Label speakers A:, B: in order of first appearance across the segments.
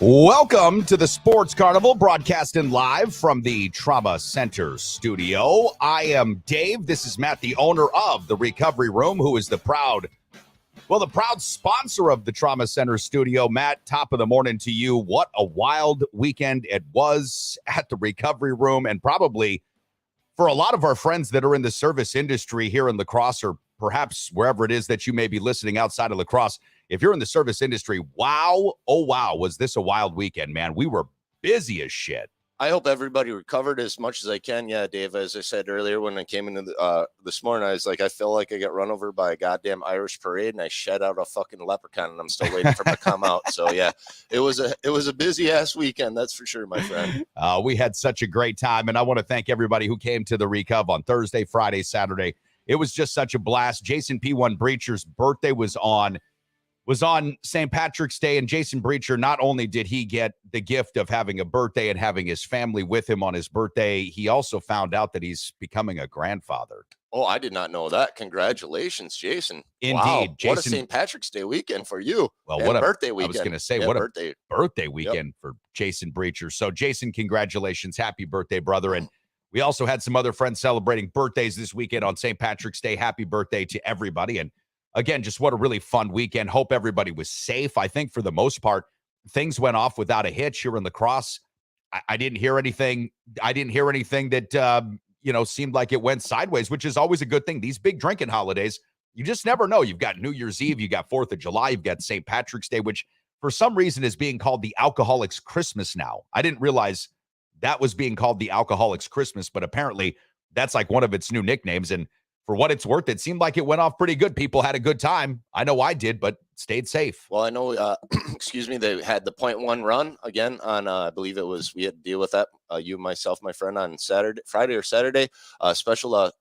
A: Welcome to the Sports Carnival, broadcasting live from the Trauma Center studio. I am Dave. This is Matt, the owner of the Recovery Room, who is the proud sponsor of the Trauma Center studio. Matt, top of the morning to you. What a wild weekend it was at the Recovery Room, and probably for a lot of our friends that are in the service industry here in La Crosse, or perhaps wherever it is that you may be listening outside of La Crosse. If you're in the service industry, wow, oh wow, was this a wild weekend, man. We were busy as shit.
B: I hope everybody recovered as much as I can. Yeah, Dave, as I said earlier, when I came into this morning, I was like, I feel like I got run over by a goddamn Irish parade, and I shed out a fucking leprechaun, and I'm still waiting for him to come out. So yeah, it was a busy ass weekend, that's for sure, my friend.
A: We had such a great time, and I want to thank everybody who came to the Recov on Thursday, Friday, Saturday. It was just such a blast. Jason P1 Breacher's birthday was on St. Patrick's Day, and Jason Breacher, not only did he get the gift of having a birthday and having his family with him on his birthday, he also found out that he's becoming a grandfather.
B: Oh, I did not know that. Congratulations, Jason.
A: Indeed.
B: Wow.
A: Jason,
B: what a St. Patrick's Day weekend for you.
A: Well,
B: and
A: what a
B: birthday weekend.
A: I was going to say,
B: yeah,
A: what a birthday weekend for Jason Breacher. So, Jason, congratulations. Happy birthday, brother. And we also had some other friends celebrating birthdays this weekend on St. Patrick's Day. Happy birthday to everybody. And again, just what a really fun weekend. Hope everybody was safe. I think for the most part, things went off without a hitch here in La Crosse. I didn't hear anything. I didn't hear anything that, seemed like it went sideways, which is always a good thing. These big drinking holidays, you just never know. You've got New Year's Eve, you got 4th of July, you've got St. Patrick's Day, which for some reason is being called the Alcoholics Christmas now. I didn't realize that was being called the Alcoholics Christmas, but apparently that's like one of its new nicknames. And for what it's worth, it seemed like it went off pretty good. People had a good time. I know I did, but stayed safe.
B: Well, I know, they had the .1 run again on, I believe it was, we had to deal with that, you, myself, my friend, on Friday or Saturday, special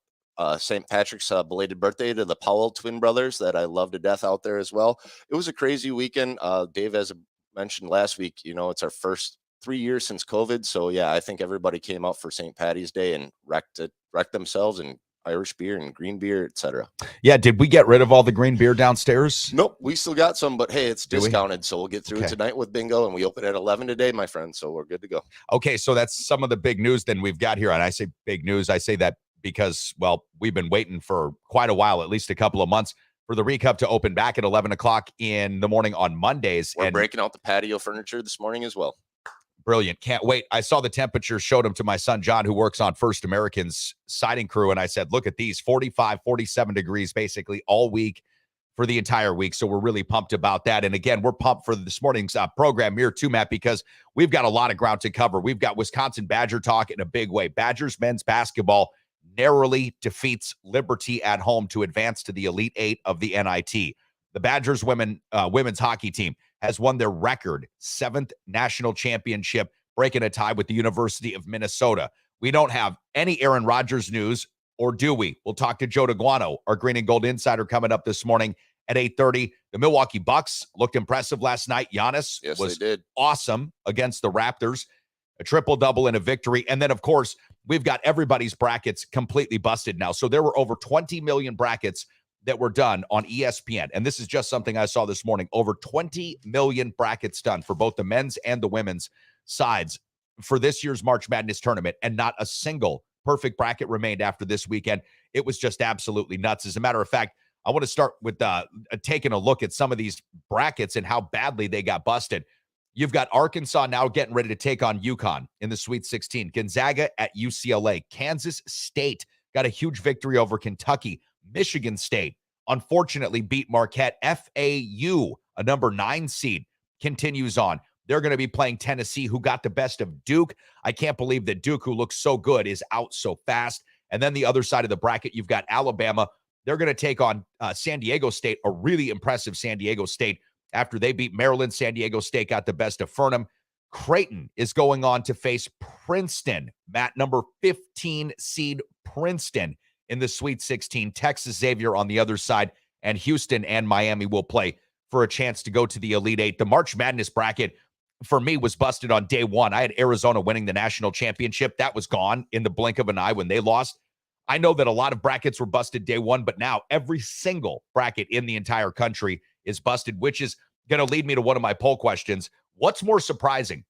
B: St. Patrick's belated birthday to the Powell twin brothers that I love to death out there as well. It was a crazy weekend. Dave, as I mentioned last week, it's our first 3 years since COVID. So yeah, I think everybody came out for St. Patty's Day and wrecked themselves, and Irish beer and green beer, etc.
A: Yeah, did we get rid of all the green beer downstairs?
B: Nope, we still got some, but hey, it's discounted, so we'll get through it tonight with bingo, and we open at 11 today, my friend, so we're good to go.
A: Okay, so that's some of the big news then we've got here, and I say big news, I say that because, well, we've been waiting for quite a while, at least a couple of months, for the Recap to open back at 11 o'clock in the morning on Mondays.
B: We're breaking out the patio furniture this morning as well.
A: Brilliant. Can't wait. I saw the temperature, showed them to my son, John, who works on First American's siding crew. And I said, look at these 45, 47 degrees, basically all week for the entire week. So we're really pumped about that. And again, we're pumped for this morning's program here too, Matt, because we've got a lot of ground to cover. We've got Wisconsin Badger talk in a big way. Badgers men's basketball narrowly defeats Liberty at home to advance to the Elite Eight of the NIT. The Badgers women's hockey team has won their record 7th national championship, breaking a tie with the University of Minnesota. We don't have any Aaron Rodgers news, or do we? We'll talk to Joe Daguanno, our Green and Gold insider, coming up this morning at 8:30. The Milwaukee Bucks looked impressive last night. Giannis was awesome against the Raptors, a triple-double and a victory. And then, of course, we've got everybody's brackets completely busted now. So there were over 20 million brackets that were done on ESPN. And this is just something I saw this morning. Over 20 million brackets done for both the men's and the women's sides for this year's March Madness tournament. And not a single perfect bracket remained after this weekend. It was just absolutely nuts. As a matter of fact, I want to start with taking a look at some of these brackets and how badly they got busted. You've got Arkansas now getting ready to take on UConn in the Sweet 16. Gonzaga at UCLA. Kansas State got a huge victory over Kentucky. Michigan State, unfortunately, beat Marquette. FAU, a number 9 seed, continues on. They're going to be playing Tennessee, who got the best of Duke. I can't believe that Duke, who looks so good, is out so fast. And then the other side of the bracket, you've got Alabama. They're going to take on San Diego State, a really impressive San Diego State. After they beat Maryland, San Diego State got the best of Furman. Creighton is going on to face Princeton. Matt, number 15 seed Princeton in the Sweet 16. Texas Xavier on the other side, and Houston and Miami will play for a chance to go to the Elite Eight. The March Madness bracket, for me, was busted on day one. I had Arizona winning the national championship. That was gone in the blink of an eye when they lost. I know that a lot of brackets were busted day one, but now every single bracket in the entire country is busted, which is going to lead me to one of my poll questions. What's more surprising?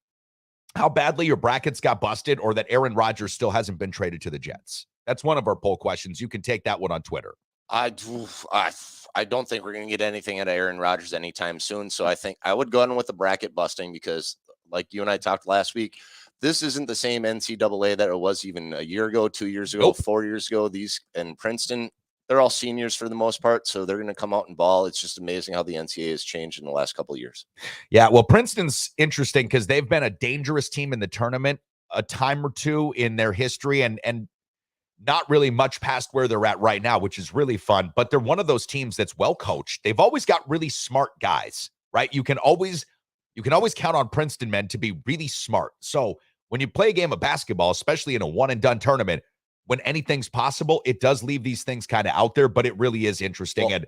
A: How badly your brackets got busted or that Aaron Rodgers still hasn't been traded to the Jets? That's one of our poll questions. You can take that one on Twitter.
B: I don't think we're going to get anything out of Aaron Rodgers anytime soon. So I think I would go on with the bracket busting because, like you and I talked last week, this isn't the same NCAA that it was even a year ago, 2 years ago, 4 years ago. These and Princeton, they're all seniors for the most part, so they're going to come out and ball. It's just amazing how the NCAA has changed in the last couple of years.
A: Yeah, well, Princeton's interesting because they've been a dangerous team in the tournament a time or two in their history, and not really much past where they're at right now, which is really fun. But they're one of those teams that's well coached. They've always got really smart guys, right? You can always count on Princeton men to be really smart. So when you play a game of basketball, especially in a one and done tournament, when anything's possible, it does leave these things kind of out there, but it really is interesting. Well, and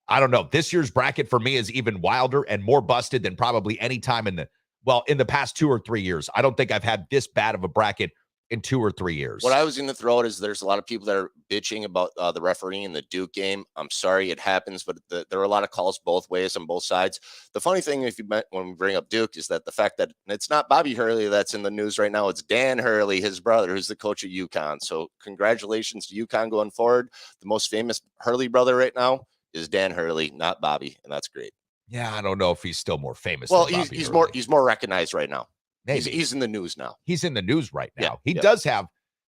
A: I don't know, this year's bracket for me is even wilder and more busted than probably any time in the past 2 or 3 years. I don't think I've had this bad of a bracket in 2 or 3 years.
B: What I was going to throw out is there's a lot of people that are bitching about the refereeing in the Duke game. I'm sorry it happens, but there are a lot of calls both ways on both sides. The funny thing, when we bring up Duke, is that the fact that it's not Bobby Hurley that's in the news right now. It's Dan Hurley, his brother, who's the coach at UConn. So congratulations to UConn going forward. The most famous Hurley brother right now is Dan Hurley, not Bobby, and that's great.
A: Yeah, I don't know if he's still more famous.
B: Well, he's more recognized right now.
A: Maybe.
B: He's in the news now.
A: He's in the news right now.
B: Yeah,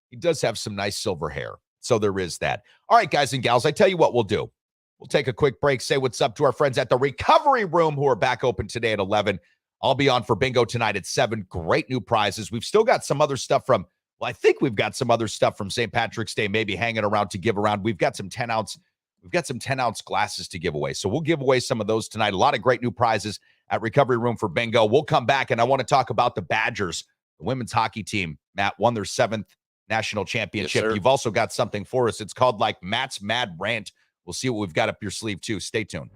A: He does have some nice silver hair. So there is that. All right, guys and gals, I tell you what we'll do. We'll take a quick break, say what's up to our friends at the Recovery Room who are back open today at 11. I'll be on for bingo tonight at 7. Great new prizes. We've still got some other stuff I think we've got some other stuff from St. Patrick's Day maybe hanging around to give around. We've got some 10-ounce glasses to give away. So we'll give away some of those tonight. A lot of great new prizes at Recovery Room for bingo. We'll come back, and I want to talk about the Badgers, the women's hockey team. Matt won their 7th national championship.
B: Yes,
A: you've also got something for us. It's called Matt's Mad Rant. We'll see what we've got up your sleeve, too. Stay tuned.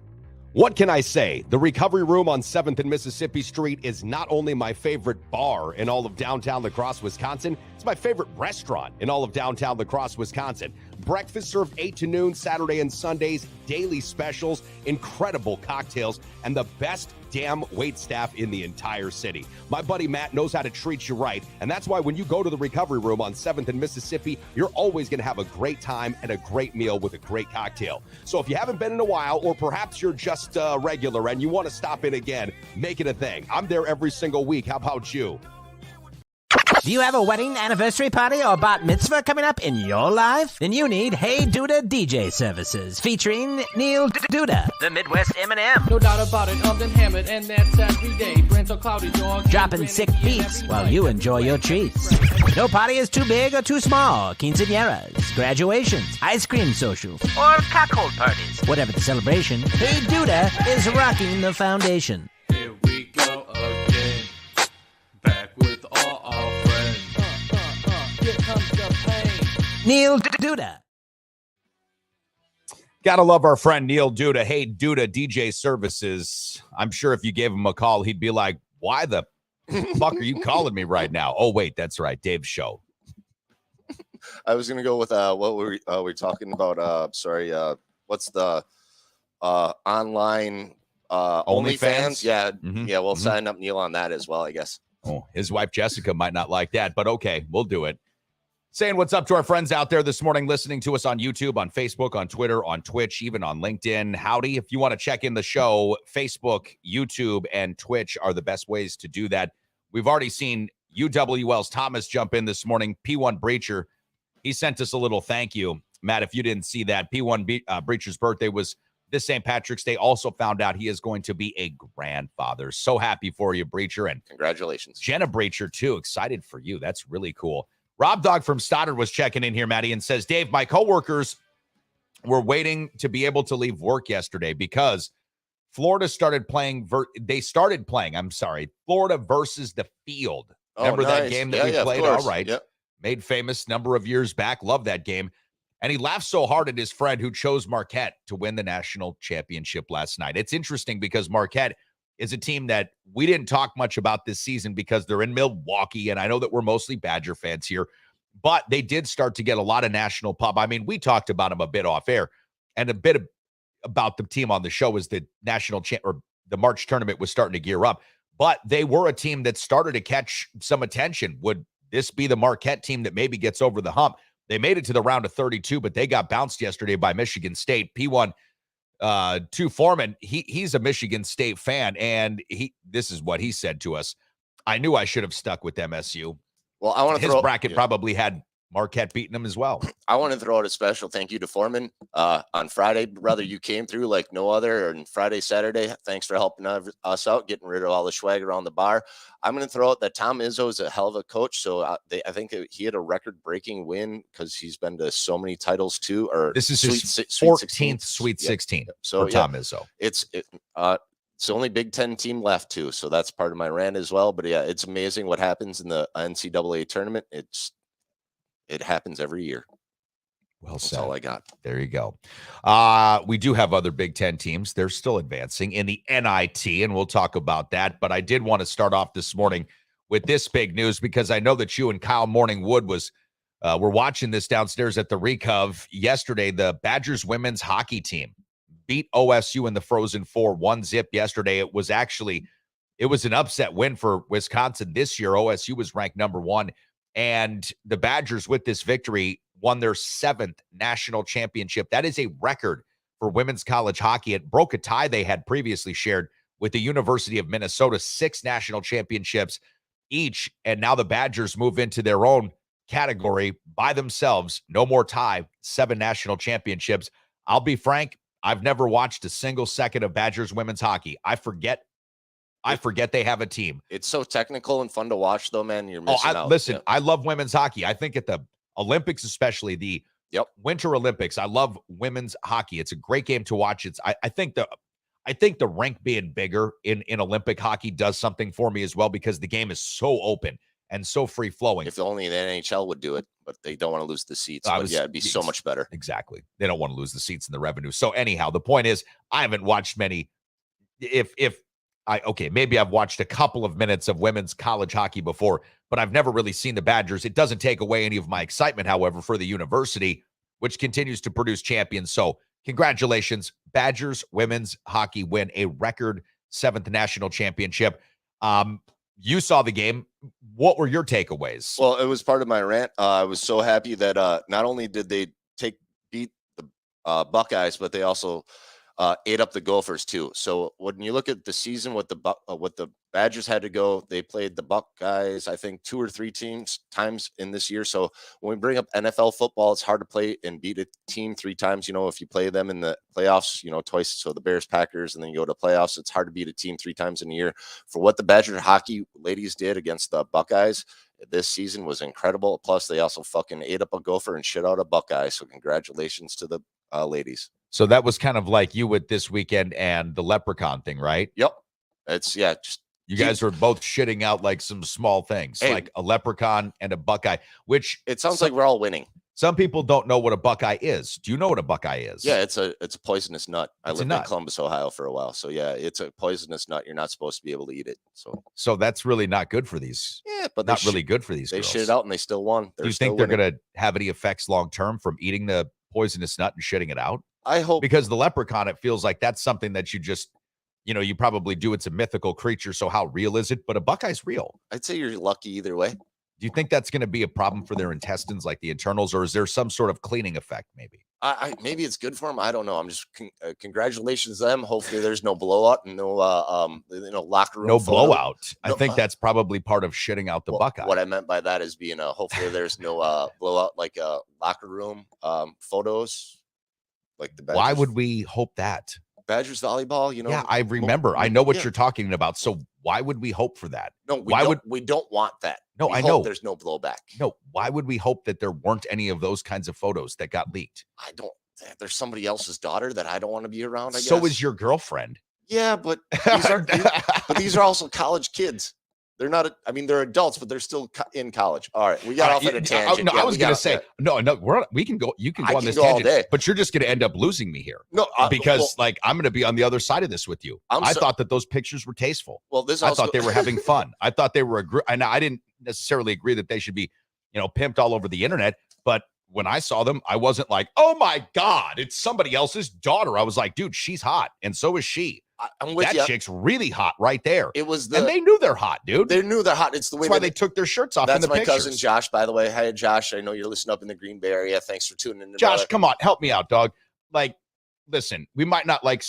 A: What can I say? The Recovery Room on 7th and Mississippi Street is not only my favorite bar in all of downtown La Crosse, Wisconsin, it's my favorite restaurant in all of downtown La Crosse, Wisconsin. Breakfast served 8 to noon, Saturday and Sundays, daily specials, incredible cocktails, and the best damn wait staff in the entire city. My buddy Matt knows how to treat you right, and that's why when you go to the Recovery Room on 7th and Mississippi, you're always going to have a great time and a great meal with a great cocktail. So if you haven't been in a while, or perhaps you're just regular and you want to stop in again, make it a thing. I'm there every single week. How about you?
C: Do you have a wedding, anniversary party, or bat mitzvah coming up in your life? Then you need Hey Duda DJ services, featuring Neil Duda, the Midwest Eminem.
D: No doubt about it, I'm hammered, and that's every day. Brains are cloudy, dog.
C: Dropping sick beats while you enjoy your treats. No party is too big or too small. Quinceañeras, graduations, ice cream socials, or cockhold parties. Whatever the celebration, Hey Duda is rocking the foundation.
D: Here we go again, back with all our friends. Here comes the pain.
C: Neil Duda.
A: Gotta love our friend Neil Duda. Hey, Duda DJ Services. I'm sure if you gave him a call, he'd be like, why the fuck are you calling me right now? Oh, wait, that's right. Dave's show.
B: I was going to go with what were we talking about? What's the online OnlyFans? Yeah.
A: Mm-hmm.
B: Yeah, we'll sign up Neil on that as well, I guess.
A: Oh, his wife Jessica might not like that, but okay, we'll do it. Saying what's up to our friends out there this morning, listening to us on YouTube, on Facebook, on Twitter, on Twitch, even on LinkedIn. Howdy. If you want to check in the show, Facebook, YouTube, and Twitch are the best ways to do that. We've already seen UWL's Thomas jump in this morning. P1 Breacher, he sent us a little thank you. Matt, if you didn't see that, P1 Breacher's birthday was this St. Patrick's Day. Also found out he is going to be a grandfather. So happy for you, Breacher. And
B: congratulations.
A: Jenna Breacher, too. Excited for you. That's really cool. Rob Dog from Stoddard was checking in here, Matty, and says, Dave, my coworkers were waiting to be able to leave work yesterday because Florida started playing. Florida versus the Field. Remember that game that we played? All right.
B: Yep.
A: Made famous number of years back. Love that game. And he laughed so hard at his friend who chose Marquette to win the national championship last night. It's interesting because Marquette is a team that we didn't talk much about this season because they're in Milwaukee, and I know that we're mostly Badger fans here, but they did start to get a lot of national pub. I mean, we talked about them a bit off air, and a bit about the team on the show was the national or the March tournament was starting to gear up. but they were a team that started to catch some attention. Would this be the Marquette team that maybe gets over the hump? They made it to the round of 32, but they got bounced yesterday by Michigan State. P1 2 Foreman, he's a Michigan State fan, and this is what he said to us. I knew I should have stuck with MSU.
B: Well, I want to
A: his bracket probably had Marquette beating him as well.
B: I want to throw out a special thank you to Foreman. On Friday, brother, you came through like no other. And Friday, Saturday, thanks for helping us out, getting rid of all the swag around the bar. I'm going to throw out that Tom Izzo is a hell of a coach. So I think he had a record-breaking win because he's been to so many titles too. Or
A: this is his 14th Sweet 16 for Tom Izzo.
B: It's the only Big Ten team left too. So that's part of my rant as well. But yeah, it's amazing what happens in the NCAA tournament. It happens every year.
A: Well said.
B: That's all I got.
A: There you go. We do have other Big Ten teams. They're still advancing in the NIT, and we'll talk about that. But I did want to start off this morning with this big news because I know that you and Kyle Morningwood were watching this downstairs at the Recov yesterday. The Badgers women's hockey team beat OSU in the Frozen Four 1-0 yesterday. It was an upset win for Wisconsin this year. OSU was ranked number 1. And the Badgers, with this victory, won their 7th national championship. That is a record for women's college hockey. It broke a tie they had previously shared with the University of Minnesota, 6 national championships each. And now the Badgers move into their own category by themselves. No more tie, 7 national championships. I'll be frank, I've never watched a single second of Badgers women's hockey. I forget they have a team.
B: It's so technical and fun to watch, though, man. You're missing out.
A: Listen,
B: yeah.
A: I love women's hockey. I think at the Olympics, especially the Winter Olympics, I love women's hockey. It's a great game to watch. I think the rink being bigger in Olympic hockey does something for me as well because the game is so open and so free flowing.
B: If only the NHL would do it, but they don't want to lose the seats. It'd be so much better.
A: Exactly. They don't want to lose the seats and the revenue. So anyhow, the point is, I haven't watched many. Maybe I've watched a couple of minutes of women's college hockey before, but I've never really seen the Badgers. It doesn't take away any of my excitement, however, for the university, which continues to produce champions. So congratulations, Badgers women's hockey win a record 7th national championship. You saw the game. What were your takeaways?
B: Well, it was part of my rant. I was so happy that not only did they beat the Buckeyes, but they also ate up the Gophers too. So when you look at the season, what the Badgers had to go, they played the Buckeyes, I think 2 or 3 times in this year. So when we bring up NFL football, it's hard to play and beat a team 3 times. If you play them in the playoffs, twice. So the Bears, Packers, and then you go to playoffs. It's hard to beat a team 3 times in a year. For what the Badger hockey ladies did against the Buckeyes this season was incredible. Plus, they also fucking ate up a Gopher and shit out a Buckeye. So congratulations to the ladies.
A: So that was kind of like you with this weekend and the leprechaun thing, right?
B: Yep. Just
A: you guys were both shitting out like some small things, like a leprechaun and a Buckeye, which
B: it sounds like we're all winning.
A: Some people don't know what a Buckeye is. Do you know what a Buckeye is?
B: Yeah, it's a poisonous nut. I lived in Columbus, Ohio for a while. So yeah, it's a poisonous nut. You're not supposed to be able to eat it. So that's
A: really not good for these.
B: Yeah, but
A: not really good for these
B: They
A: girls.
B: shit it out and they still won.
A: Do you think they're going to have any effects long term from eating the poisonous nut and shitting it out?
B: I hope,
A: because the leprechaun, it feels like that's something that you just, you probably do. It's a mythical creature. So how real is it? But a Buckeye's real.
B: I'd say you're lucky either way.
A: Do you think that's going to be a problem for their intestines, like the internals, or is there some sort of cleaning effect? Maybe.
B: Maybe it's good for them. I don't know. I'm just congratulations to them. Hopefully there's no blowout and no locker room.
A: No blowout. I think that's probably part of shitting out the Buckeye.
B: What I meant by that is being hopefully there's no blowout, like locker room photos. Like the Badgers.
A: Why would we hope that?
B: Badgers volleyball,
A: Yeah, I remember. I know what you're talking about. So why would we hope for that?
B: No, we don't want that.
A: No, I know.
B: There's no blowback.
A: No, why would we hope that there weren't any of those kinds of photos that got leaked?
B: There's somebody else's daughter that I don't want to be around, I guess.
A: So is your girlfriend.
B: Yeah, but these are also college kids. They're not. They're adults, but they're still in college. All right, we got off at a tangent.
A: I was going to say no. We can go. You can go on this tangent, but you're just going to end up losing me here.
B: No,
A: because I'm going to be on the other side of this with you. I thought that those pictures were tasteful.
B: Well,
A: I thought they were having fun. I thought they were and I didn't necessarily agree that they should be, pimped all over the internet. But when I saw them, I wasn't like, oh my God, it's somebody else's daughter. I was like, dude, she's hot, and so is she.
B: I'm with
A: that
B: you.
A: chick's really hot right there.
B: It was
A: and they knew they're hot, dude.
B: They knew they're hot. It's the way
A: That's why they took their shirts off in
B: That's
A: the
B: my
A: pictures.
B: cousin Josh, by the way. Hi, Josh. I know you're listening up in the Green Bay area. Thanks for tuning in.
A: Josh, come on, help me out, dog. Like, listen, we might not like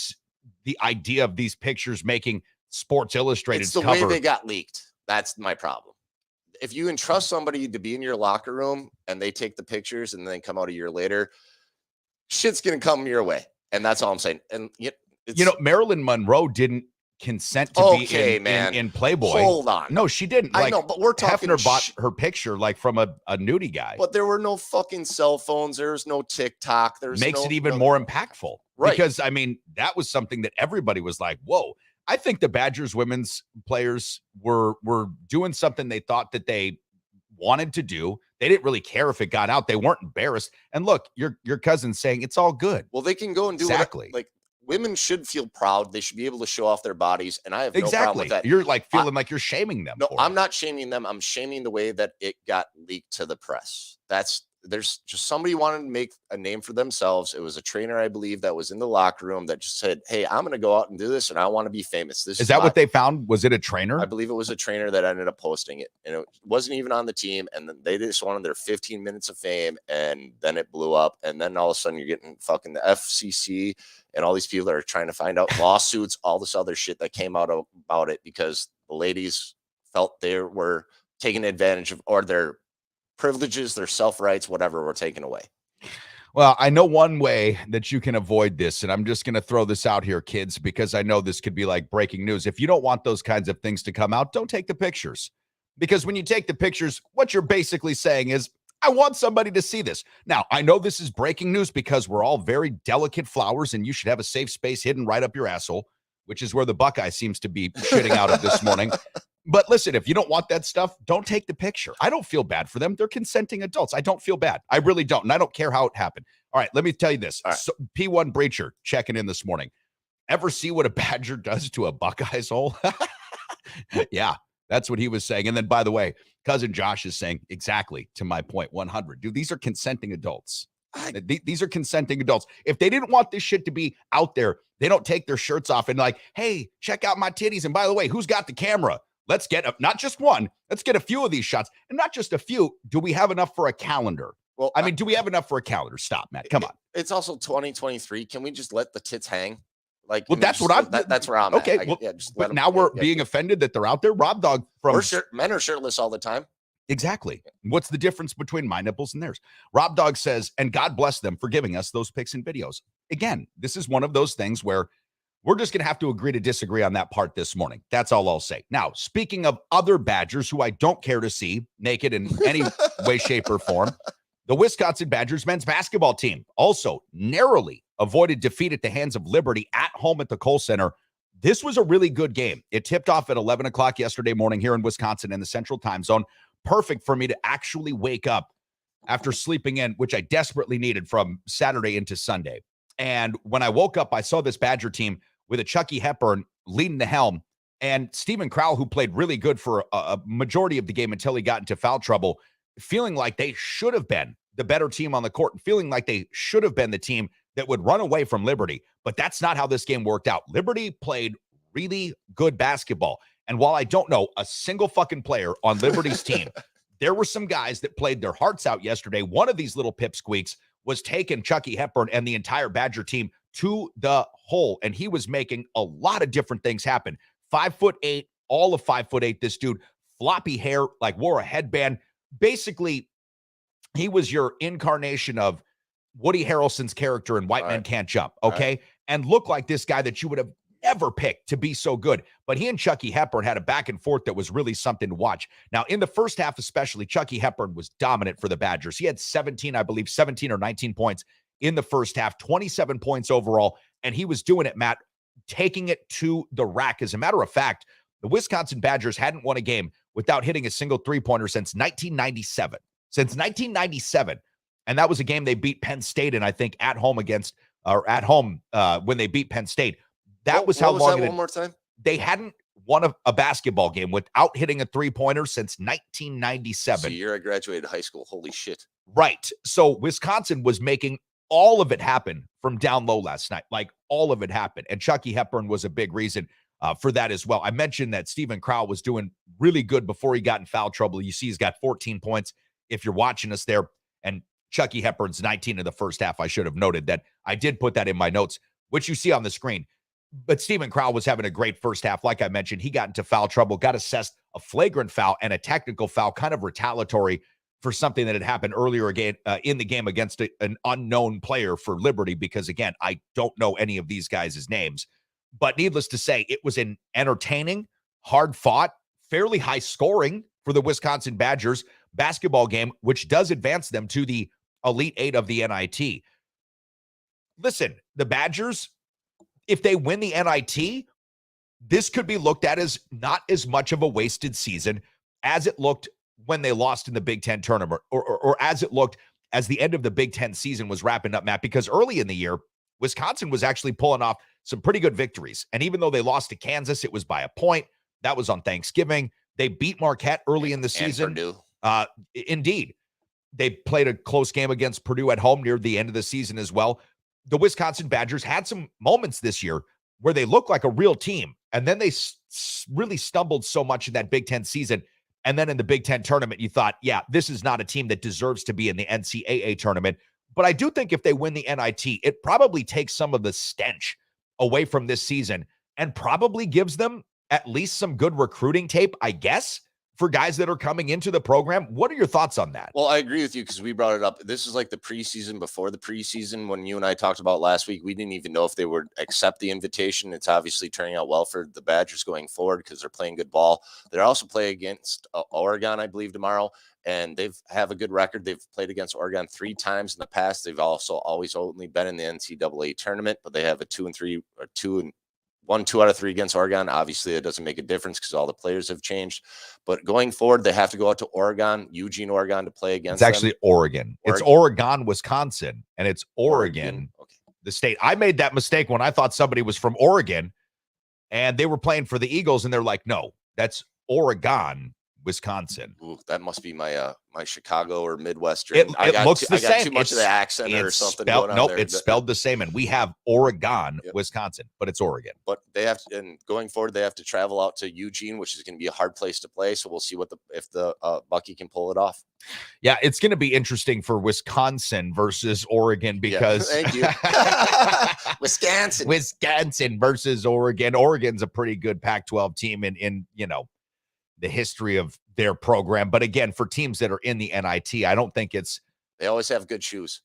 A: the idea of these pictures making Sports Illustrated
B: It's the
A: cover.
B: way they got leaked. That's my problem. If you entrust somebody to be in your locker room and they take the pictures and then come out a year later, shit's going to come your way. And that's all I'm saying. And
A: Marilyn Monroe didn't consent to be in Playboy.
B: Hold on.
A: No, she didn't.
B: I know, but we're talking.
A: Hefner bought her picture like from a nudie guy.
B: But there were no fucking cell phones. There was no TikTok.
A: Makes it even more impactful.
B: Right.
A: Because, I mean, that was something that everybody was like, whoa. I think the Badgers women's players were doing something they thought that they wanted to do. They didn't really care if it got out. They weren't embarrassed. And look, your cousin's saying it's all good.
B: Well, they can go and do
A: exactly.
B: Like women should feel proud. They should be able to show off their bodies. And I have no problem with that.
A: You're like feeling like you're shaming them.
B: No, I'm not shaming them. I'm shaming the way that it got leaked to the press. There's just somebody wanted to make a name for themselves. It was a trainer, I believe, that was in the locker room that just said, hey, I'm going to go out and do this and I want to be famous. This
A: is that what they found? Was it a trainer?
B: I believe it was a trainer that ended up posting it, and it wasn't even on the team. And then they just wanted their 15 minutes of fame, and then it blew up. And then all of a sudden you're getting fucking the FCC and all these people that are trying to find out lawsuits, all this other shit that came out about it because the ladies felt they were taking advantage of, or their privileges, their self-rights, whatever, were taken away.
A: Well, I know one way that you can avoid this, and I'm just going to throw this out here, kids, because I know this could be like breaking news. If you don't want those kinds of things to come out, don't take the pictures. Because when you take the pictures, what you're basically saying is, I want somebody to see this. Now, I know this is breaking news because we're all very delicate flowers, and you should have a safe space hidden right up your asshole, which is where the Buckeye seems to be shitting out of this morning. But listen, if you don't want that stuff, don't take the picture. I don't feel bad for them. They're consenting adults. I don't feel bad. I really don't. And I don't care how it happened. All right, let me tell you this.
B: Right.
A: So, P1 Breacher checking in this morning. Ever see what a Badger does to a Buckeye's hole? Yeah, that's what he was saying. And then, by the way, cousin Josh is saying exactly to my point, 100. Dude, these are consenting adults. These are consenting adults. If they didn't want this shit to be out there, they don't take their shirts off and like, hey, check out my titties. And by the way, who's got the camera? Let's get not just one. Let's get a few of these shots. And not just a few. Do we have enough for a calendar?
B: Well,
A: I mean, do we have enough for a calendar? Stop, Matt. Come on.
B: It's also 2023. Can we just let the tits hang? Like,
A: well, that's what I'm.
B: That's where I'm
A: okay.
B: at.
A: Well, but now we're being offended that they're out there. Rob Dog from
B: men are shirtless all the time.
A: Exactly. What's the difference between my nipples and theirs? Rob Dog says, and God bless them for giving us those pics and videos. Again, this is one of those things where we're just going to have to agree to disagree on that part this morning. That's all I'll say. Now, speaking of other Badgers who I don't care to see naked in any way, shape, or form, the Wisconsin Badgers men's basketball team also narrowly avoided defeat at the hands of Liberty at home at the Kohl Center. This was a really good game. It tipped off at 11 o'clock yesterday morning here in Wisconsin in the Central Time Zone. Perfect for me to actually wake up after sleeping in, which I desperately needed from Saturday into Sunday. And when I woke up, I saw this Badger team with a Chucky Hepburn leading the helm and Stephen Crowell, who played really good for a majority of the game until he got into foul trouble, feeling like they should have been the better team on the court and feeling like they should have been the team that would run away from Liberty. But that's not how this game worked out. Liberty played really good basketball. And while I don't know a single fucking player on Liberty's team, there were some guys that played their hearts out yesterday. One of these little pipsqueaks was taking Chucky Hepburn and the entire Badger team to the hole, and he was making a lot of different things happen. 5'8", all of 5'8", this dude, floppy hair, like wore a headband. Basically, he was your incarnation of Woody Harrelson's character in White Men Can't Jump, okay? And looked like this guy that you would have never picked to be so good. But he and Chucky Hepburn had a back and forth that was really something to watch. Now, in the first half especially, Chucky Hepburn was dominant for the Badgers. He had 17 or 19 points in the first half, 27 points overall, and he was doing it, Matt, taking it to the rack. As a matter of fact, the Wisconsin Badgers hadn't won a game without hitting a single three-pointer since 1997. Since 1997. And that was a game they beat Penn State in, I think, at home when they beat Penn State. That was how long.
B: One more time.
A: They hadn't won a basketball game without hitting a three-pointer since 1997.
B: So year I graduated high school. Holy shit.
A: Right. So Wisconsin was making all of it happen from down low last night. Like all of it happened. And Chucky Hepburn was a big reason for that as well. I mentioned that Steven Crowell was doing really good before he got in foul trouble. You see he's got 14 points if you're watching us there. And Chucky Hepburn's 19 in the first half. I should have noted that. I did put that in my notes, which you see on the screen. But Steven Crowell was having a great first half. Like I mentioned, he got into foul trouble, got assessed a flagrant foul and a technical foul, kind of retaliatory for something that had happened earlier again in the game against an unknown player for Liberty, because, again, I don't know any of these guys' names. But needless to say, it was an entertaining, hard-fought, fairly high-scoring for the Wisconsin Badgers basketball game, which does advance them to the Elite Eight of the NIT. Listen, the Badgers, if they win the NIT, this could be looked at as not as much of a wasted season as it looked when they lost in the Big Ten tournament, or as it looked as the end of the Big Ten season was wrapping up, Matt, because early in the year, Wisconsin was actually pulling off some pretty good victories. And even though they lost to Kansas, it was by a point. That was on Thanksgiving. They beat Marquette early in the season.
B: And Purdue.
A: Indeed. They played a close game against Purdue at home near the end of the season as well. The Wisconsin Badgers had some moments this year where they looked like a real team. And then they really stumbled so much in that Big Ten season. And then in the Big Ten tournament, you thought, yeah, this is not a team that deserves to be in the NCAA tournament. But I do think if they win the NIT, it probably takes some of the stench away from this season and probably gives them at least some good recruiting tape, I guess, for guys that are coming into the program. What are your thoughts on that?
B: Well, I agree with you because we brought it up. This is like the preseason before the preseason when you and I talked about last week. We didn't even know if they would accept the invitation. It's obviously turning out well for the Badgers going forward because they're playing good ball. They're also playing against Oregon, I believe, tomorrow, and they have a good record. They've played against Oregon 3 times in the past. They've also always only been in the NCAA tournament, but they have a 2-3 or 2 out of 3 against Oregon. Obviously, it doesn't make a difference because all the players have changed. But going forward, they have to go out to Oregon, Eugene, Oregon, to play against
A: them. It's actually Oregon. It's Oregon, Wisconsin, and it's Oregon,
B: okay.
A: The state. I made that mistake when I thought somebody was from Oregon, and they were playing for the Eagles, and they're like, no, that's Oregon, Wisconsin.
B: Ooh, that must be my my Chicago or Midwestern.
A: I got
B: too much of the accent or something going on
A: nope,
B: there.
A: It's spelled the same, and we have Oregon,
B: Yep.
A: Wisconsin, but it's Oregon.
B: But they have to, and going forward, they have to travel out to Eugene, which is going to be a hard place to play. So we'll see if the Bucky can pull it off.
A: Yeah, it's going to be interesting for Wisconsin versus Oregon because
B: thank you.
A: Wisconsin versus Oregon. Oregon's a pretty good Pac-12 team in the history of their program. But again, for teams that are in the NIT, I don't think
B: they always have good shoes.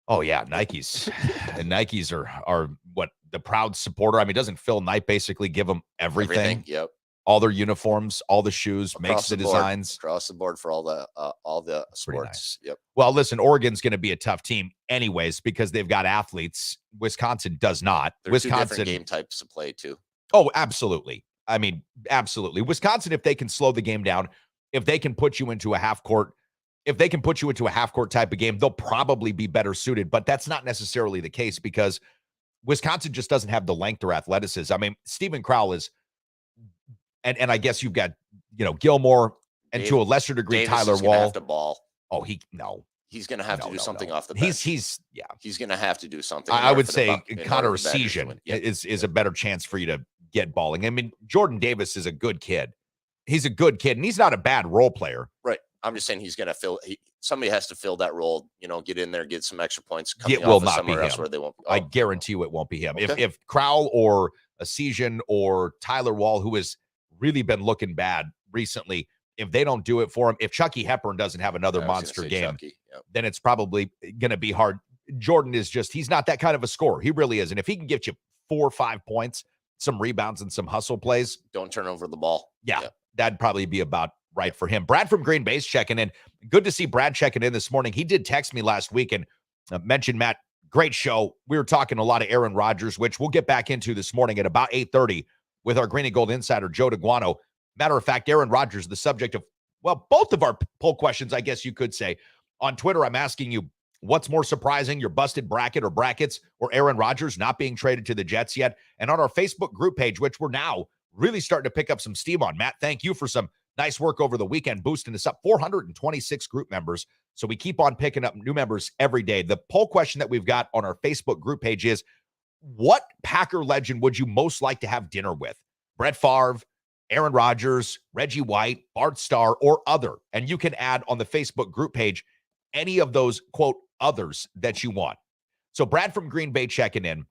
A: Oh yeah, Nikes. And Nikes are what the proud supporter. I mean, doesn't Phil Knight basically give them everything?
B: Yep.
A: All their uniforms, all the shoes, makes the designs
B: across the board for all the sports.
A: Nice.
B: Yep.
A: Well, listen, Oregon's going to be a tough team anyways because they've got athletes. Wisconsin does not.
B: There's 2 different game types of play too.
A: Oh, absolutely. I mean, absolutely. Wisconsin, if they can slow the game down, if they can put you into a half court type of game, they'll probably be better suited. But that's not necessarily the case because Wisconsin just doesn't have the length or athleticism. I mean, Steven Crowell is, and I guess you've got, Gilmore and to a lesser degree,
B: Davis
A: Tyler
B: is gonna
A: Wall.
B: have to ball.
A: Oh,
B: He's going to have to do something off the
A: He's
B: bench. He's going to have to do something.
A: I would say Connor Esiason is a better chance for you to get balling. I mean, Jordan Davis is a good kid. He's a good kid, and he's not a bad role player.
B: Right. I'm just saying he's going to somebody has to fill that role, get in there, get some extra points.
A: It will not be him.
B: Where they won't.
A: I guarantee you it won't be him.
B: Okay.
A: If Crowell or Esiason or Tyler Wall, who has really been looking bad recently, if they don't do it for him, if Chucky Hepburn doesn't have another monster game, then it's probably going to be hard. Jordan is he's not that kind of a scorer. He really is. And if he can get you 4 or 5 points, some rebounds and some hustle plays.
B: Don't turn over the ball.
A: Yeah. That'd probably be about right for him. Brad from Green Bay's checking in. Good to see Brad checking in this morning. He did text me last week and mentioned, Matt, great show. We were talking a lot of Aaron Rodgers, which we'll get back into this morning at about 8:30 with our Green and Gold insider, Joe Daguanno. Matter of fact, Aaron Rodgers, the subject of, both of our poll questions, I guess you could say. On Twitter, I'm asking you, what's more surprising, your busted bracket or brackets, or Aaron Rodgers not being traded to the Jets yet? And on our Facebook group page, which we're now really starting to pick up some steam on. Matt, thank you for some nice work over the weekend, boosting us up 426 group members. So we keep on picking up new members every day. The poll question that we've got on our Facebook group page is, what Packer legend would you most like to have dinner with? Brett Favre, Aaron Rodgers, Reggie White, Bart Starr, or other? And you can add on the Facebook group page any of those, quote, others that you want. So Brad from Green Bay checking in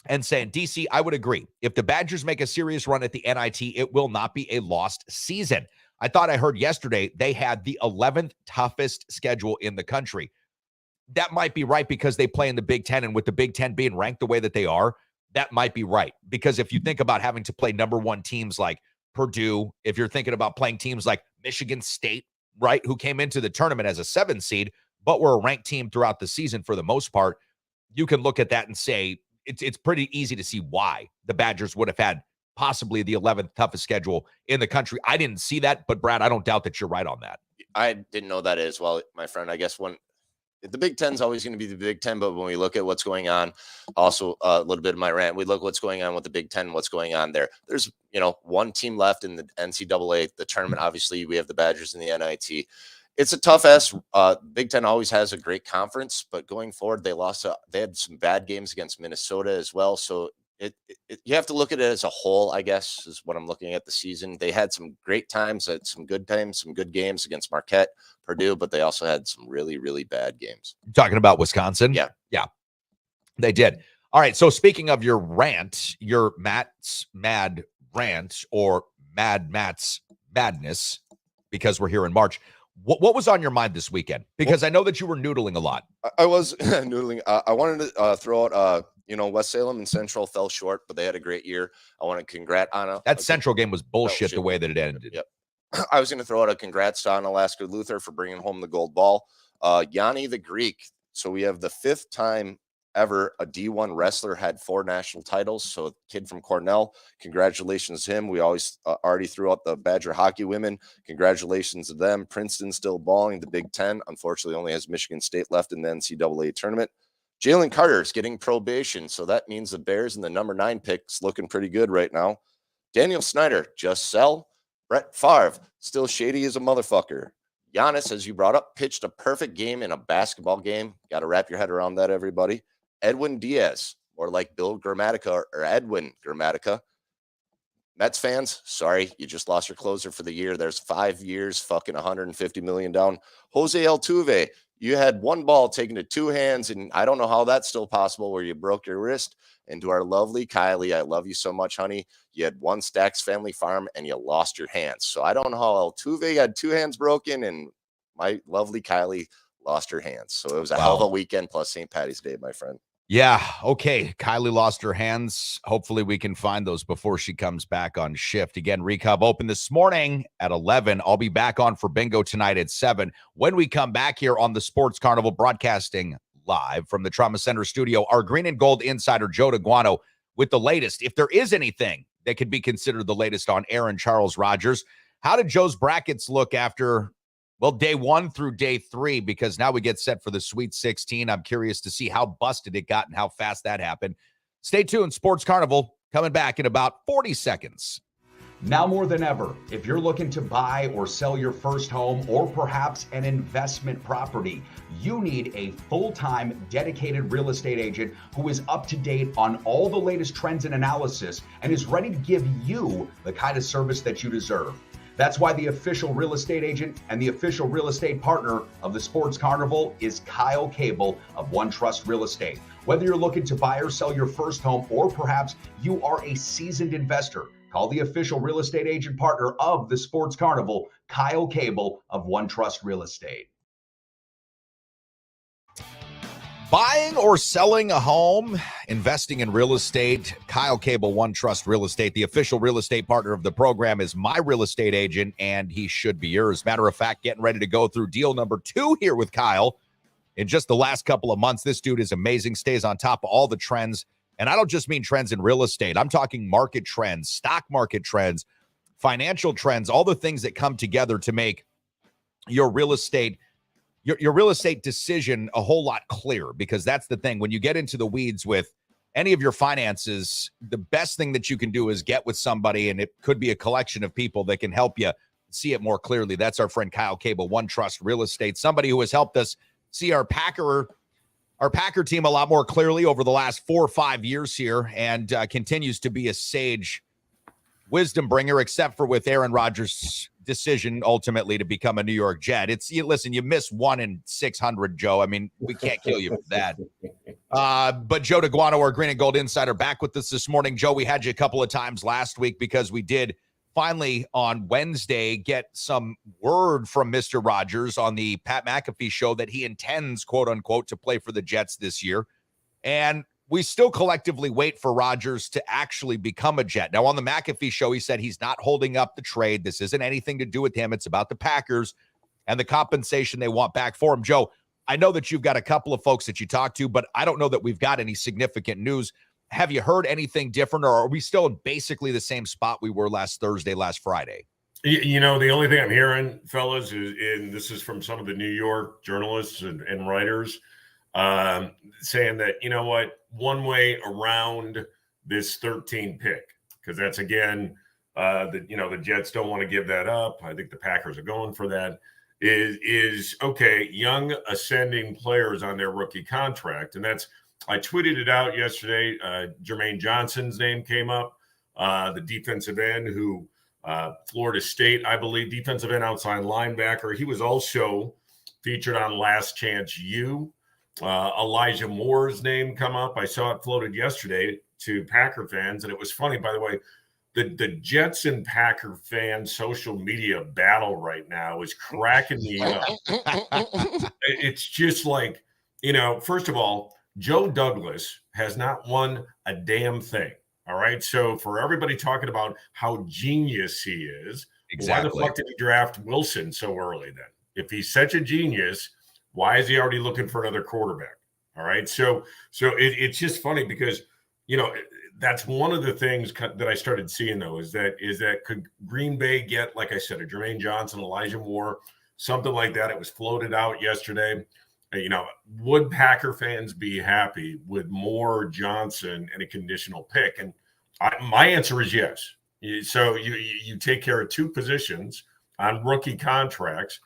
A: and saying, DC, I would agree. If the Badgers make a serious run at the NIT, it will not be a lost season. I thought I heard yesterday they had the 11th toughest schedule in the country. That might be right because they play in the Big Ten, and with the Big Ten being ranked the way that they are, that might be right. Because if you think about having to play number one teams like Purdue, if you're thinking about playing teams like Michigan State, right, who came into the tournament as a 7 seed, but were a ranked team throughout the season for the most part, you can look at that and say it's pretty easy to see why the Badgers would have had possibly the 11th toughest schedule in the country. I didn't see that, but Brad, I don't doubt that you're right on that.
B: I didn't know that as well, my friend. I guess when the Big Ten is always going to be the Big Ten, but when we look at what's going on, also a little bit of my rant, we look what's going on with the Big Ten, what's going on there. There's, one team left in the NCAA, the tournament. Obviously, we have the Badgers in the NIT. It's a tough ass. Big Ten always has a great conference, but going forward, they had some bad games against Minnesota as well. So you have to look at it as a whole, I guess, is what I'm looking at the season. They had some great times, some good games against Marquette, Purdue, but they also had some really, really bad games.
A: You're talking about Wisconsin?
B: Yeah.
A: Yeah, they did. All right, so speaking of your rant, your Matt's Mad Rant or Mad Matt's Madness, because we're here in March, what was on your mind this weekend? Because I know that you were noodling a lot.
B: I was noodling. I wanted to throw out, West Salem and Central fell short, but they had a great year. I want to congrat Anna.
A: That Central game was bullshit the way that it ended.
B: Yep. I was going to throw out a congrats to Alaska Luther for bringing home the gold ball. Yanni the Greek. So we have the 5th time ever a D1 wrestler had 4 national titles. So a kid from Cornell, congratulations to him. We always already threw out the Badger hockey women. Congratulations to them. Princeton still balling. The Big Ten, unfortunately, only has Michigan State left in the NCAA tournament. Jalen Carter is getting probation, so that means the Bears and the number 9 pick's looking pretty good right now. Daniel Snyder, just sell. Brett Favre, still shady as a motherfucker. Giannis, as you brought up, pitched a perfect game in a basketball game. Got to wrap your head around that, everybody. Edwin Diaz, more like Bill Grammatica or Edwin Grammatica. Mets fans, sorry, you just lost your closer for the year. There's 5 years, fucking $150 million down. Jose Altuve, you had 1 ball taken to 2 hands, and I don't know how that's still possible where you broke your wrist. And to our lovely Kylie, I love you so much, honey. You had 1 Stacks family farm, and you lost your hands. So I don't know how Altuve had 2 hands broken, and my lovely Kylie lost her hands. So it was a hell of a weekend plus St. Paddy's Day, my friend.
A: Yeah, okay. Kylie lost her hands. Hopefully we can find those before she comes back on shift. Again, Recub open this morning at 11. I'll be back on for bingo tonight at 7. When we come back here on the Sports Carnival, broadcasting live from the Trauma Center studio, our green and gold insider, Joe Daguanno, with the latest. If there is anything that could be considered the latest on Aaron Charles Rodgers, how did Joe's brackets look after day 1 through day 3, because now we get set for the Sweet 16. I'm curious to see how busted it got and how fast that happened. Stay tuned. Sports Carnival coming back in about 40 seconds. Now more than ever, if you're looking to buy or sell your first home or perhaps an investment property, you need a full-time dedicated real estate agent who is up to date on all the latest trends and analysis and is ready to give you the kind of service that you deserve. That's why the official real estate agent and the official real estate partner of the Sports Carnival is Kyle Cable of One Trust Real Estate. Whether you're looking to buy or sell your first home, or perhaps you are a seasoned investor, call the official real estate agent partner of the Sports Carnival, Kyle Cable of One Trust Real Estate. Buying or selling a home, investing in real estate, Kyle Cable, One Trust Real Estate, the official real estate partner of the program, is my real estate agent, and he should be yours. Matter of fact, getting ready to go through deal number 2 here with Kyle. In just the last couple of months, this dude is amazing, stays on top of all the trends. And I don't just mean trends in real estate. I'm talking market trends, stock market trends, financial trends, all the things that come together to make your real estate your real estate decision a whole lot clearer, because that's the thing. When you get into the weeds with any of your finances, the best thing that you can do is get with somebody, and it could be a collection of people that can help you see it more clearly. That's our friend Kyle Cable, One Trust Real Estate, somebody who has helped us see our our Packer team a lot more clearly over the last 4 or 5 years here, and continues to be a sage wisdom bringer, except for with Aaron Rodgers' decision ultimately to become a New York Jet. Listen, you miss 1 in 600, Joe. I mean, we can't kill you for that. But Joe Daguanno, our Green and Gold Insider, back with us this morning. Joe, we had you a couple of times last week because we did finally on Wednesday get some word from Mr. Rodgers on the Pat McAfee show that he intends, quote unquote, to play for the Jets this year. And we still collectively wait for Rodgers to actually become a Jet. Now, on the McAfee show, he said he's not holding up the trade. This isn't anything to do with him. It's about the Packers and the compensation they want back for him. Joe, I know that you've got a couple of folks that you talk to, but I don't know that we've got any significant news. Have you heard anything different, or are we still in basically the same spot we were last Thursday, last Friday?
E: You know, the only thing I'm hearing, fellas, and this is from some of the New York journalists and writers, saying that, you know what, one way around this 13 pick, because that's, again, the Jets don't want to give that up. I think the Packers are going for that, is okay, young ascending players on their rookie contract. And that's, I tweeted it out yesterday. Jermaine Johnson's name came up, the defensive end who Florida State, I believe, defensive end, outside linebacker. He was also featured on Last Chance U. Elijah Moore's name come up. I saw it floated yesterday to Packer fans, and it was funny, by the way. The Jets and Packer fan social media battle right now is cracking me up. It's just like, you know, first of all, Joe Douglas has not won a damn thing. All right. So for everybody talking about how genius he is,
A: exactly.
E: Why the fuck did he draft Wilson so early then? If he's such a genius, why is he already looking for another quarterback? All right. So it's just funny because, you know, that's one of the things that I started seeing, though, is that could Green Bay get, like I said, a Jermaine Johnson, Elijah Moore, something like that? It was floated out yesterday. You know, would Packer fans be happy with Moore, Johnson, and a conditional pick? And my answer is yes. So you take care of two positions on rookie contracts.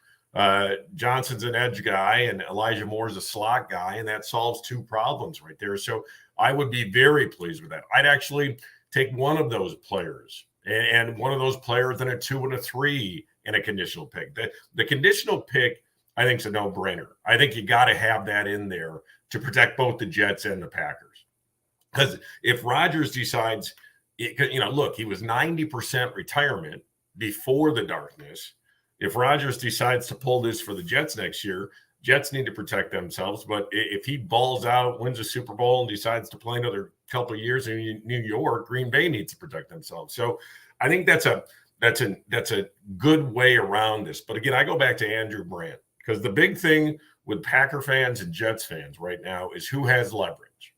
E: Johnson's an edge guy and Elijah Moore's a slot guy, and that solves two problems right there. So I would be very pleased with that. I'd actually take one of those players and one of those players in a 2 and a 3 in a conditional pick. The conditional pick, I think, is a no-brainer. I think you got to have that in there to protect both the Jets and the Packers. Because if Rodgers decides, you know, look, he was 90% retirement before the darkness. If Rodgers decides to pull this for the Jets next year, Jets need to protect themselves. But if he balls out, wins a Super Bowl, and decides to play another couple of years in New York, Green Bay needs to protect themselves. So I think that's a good way around this. But again, I go back to Andrew Brandt, because the big thing with Packer fans and Jets fans right now is who has leverage.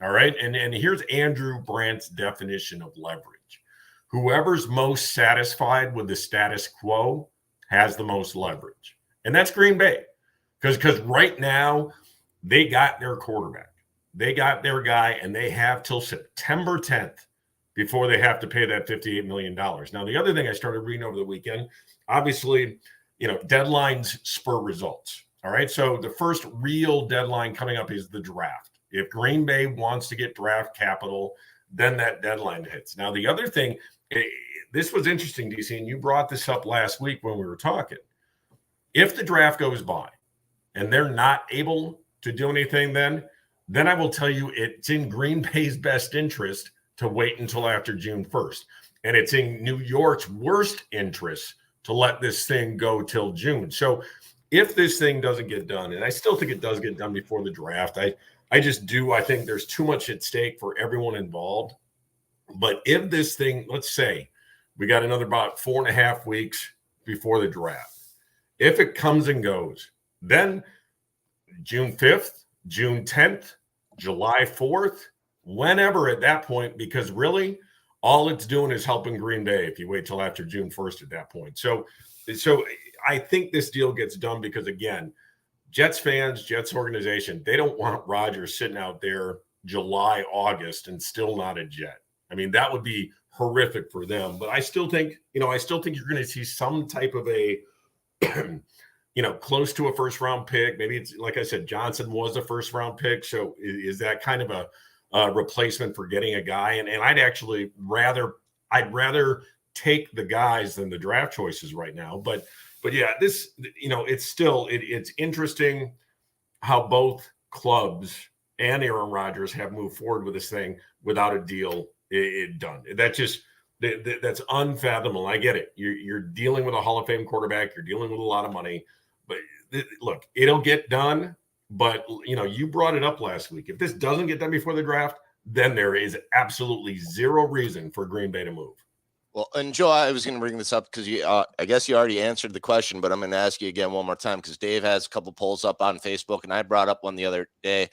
E: All right. And here's Andrew Brandt's definition of leverage. Whoever's most satisfied with the status quo has the most leverage. And that's Green Bay. Because right now, they got their quarterback. They got their guy, and they have till September 10th before they have to pay that $58 million. Now, the other thing I started reading over the weekend, obviously, you know, deadlines spur results. All right. So the first real deadline coming up is the draft. If Green Bay wants to get draft capital, then that deadline hits. Now, the other thing, this was interesting, DC, and you brought this up last week when we were talking. If the draft goes by and they're not able to do anything, then I will tell you it's in Green Bay's best interest to wait until after June 1st. And it's in New York's worst interest to let this thing go till June. So if this thing doesn't get done, and I still think it does get done before the draft, I just do. I think there's too much at stake for everyone involved. But if this thing, let's say we got another about 4.5 weeks before the draft, if it comes and goes, then June 5th, June 10th, July 4th, whenever at that point, because really all it's doing is helping Green Bay if you wait till after June 1st at that point. So I think this deal gets done because, again, Jets fans, Jets organization, they don't want Rodgers sitting out there July, August and still not a Jet. I mean, that would be horrific for them. But I still think you're going to see some type of a close to a first round pick. Maybe it's like I said, Johnson was a first round pick. So is that kind of a replacement for getting a guy? And I'd actually rather take the guys than the draft choices right now. But yeah, this, it's still, it's interesting how both clubs and Aaron Rodgers have moved forward with this thing without a deal done. That's unfathomable. I get it. You're dealing with a Hall of Fame quarterback. You're dealing with a lot of money. But look, it'll get done. But, you brought it up last week. If this doesn't get done before the draft, then there is absolutely zero reason for Green Bay to move.
B: Well, and Joe, I was going to bring this up because I guess you already answered the question, but I'm going to ask you again one more time because Dave has a couple polls up on Facebook, and I brought up one the other day.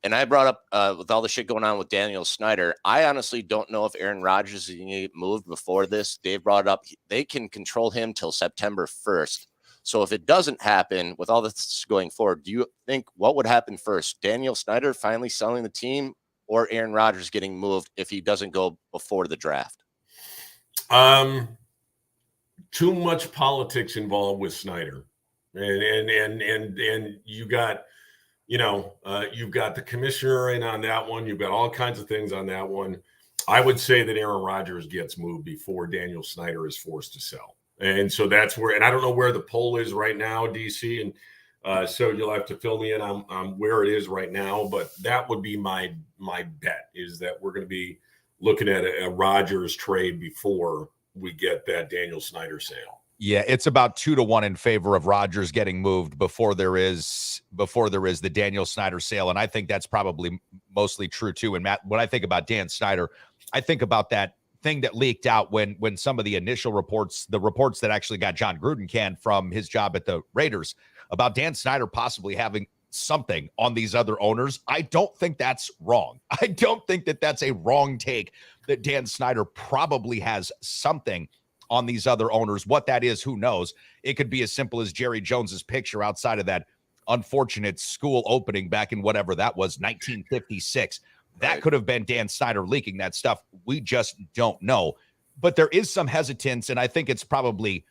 B: And I brought up with all the shit going on with Daniel Snyder, I honestly don't know if Aaron Rodgers is going to get moved before this. Dave brought it up. They can control him till September 1st. So if it doesn't happen with all this going forward, do you think what would happen first? Daniel Snyder finally selling the team or Aaron Rodgers getting moved if he doesn't go before the draft?
E: Too much politics involved with Snyder. And you got, you've got the commissioner in on that one. You've got all kinds of things on that one. I would say that Aaron Rodgers gets moved before Daniel Snyder is forced to sell. And so that's where, and I don't know where the poll is right now, DC. And so you'll have to fill me in on where it is right now. But that would be my bet, is that we're going to be looking at a Rodgers trade before we get that Daniel Snyder sale.
A: Yeah, it's about 2-1 in favor of Rodgers getting moved before there is the Daniel Snyder sale. And I think that's probably mostly true too. And Matt, when I think about Dan Snyder, I think about that thing that leaked out when some of the initial reports, the reports that actually got John Gruden canned from his job at the Raiders, about Dan Snyder possibly having something on these other owners. I don't think that's wrong. I don't think that that's a wrong take, that Dan Snyder probably has something on these other owners. What that is, who knows? It could be as simple as Jerry Jones's picture outside of that unfortunate school opening back in whatever that was, 1956. That could have been Dan Snyder leaking that stuff. We just don't know. But there is some hesitance, and I think it's probably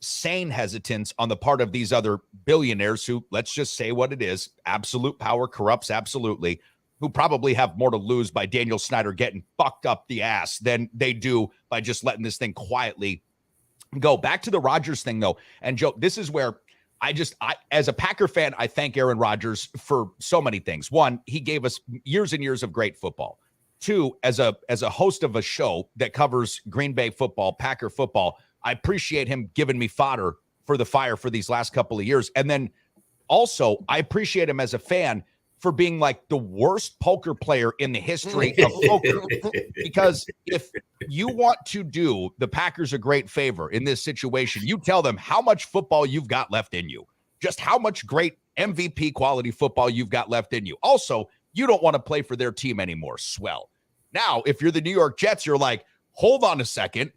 A: sane hesitance on the part of these other billionaires who, let's just say what it is, absolute power corrupts absolutely, who probably have more to lose by Daniel Snyder getting fucked up the ass than they do by just letting this thing quietly go. Back to the Rodgers thing, though. And Joe, this is where I as a Packer fan, I thank Aaron Rodgers for so many things. One, he gave us years and years of great football. Two, as a host of a show that covers Green Bay football, Packer football, I appreciate him giving me fodder for the fire for these last couple of years. And then also, I appreciate him as a fan for being like the worst poker player in the history of poker. Because if you want to do the Packers a great favor in this situation, you tell them how much football you've got left in you, just how much great MVP quality football you've got left in you. Also, you don't want to play for their team anymore. Swell. Now, if you're the New York Jets, you're like, hold on a second.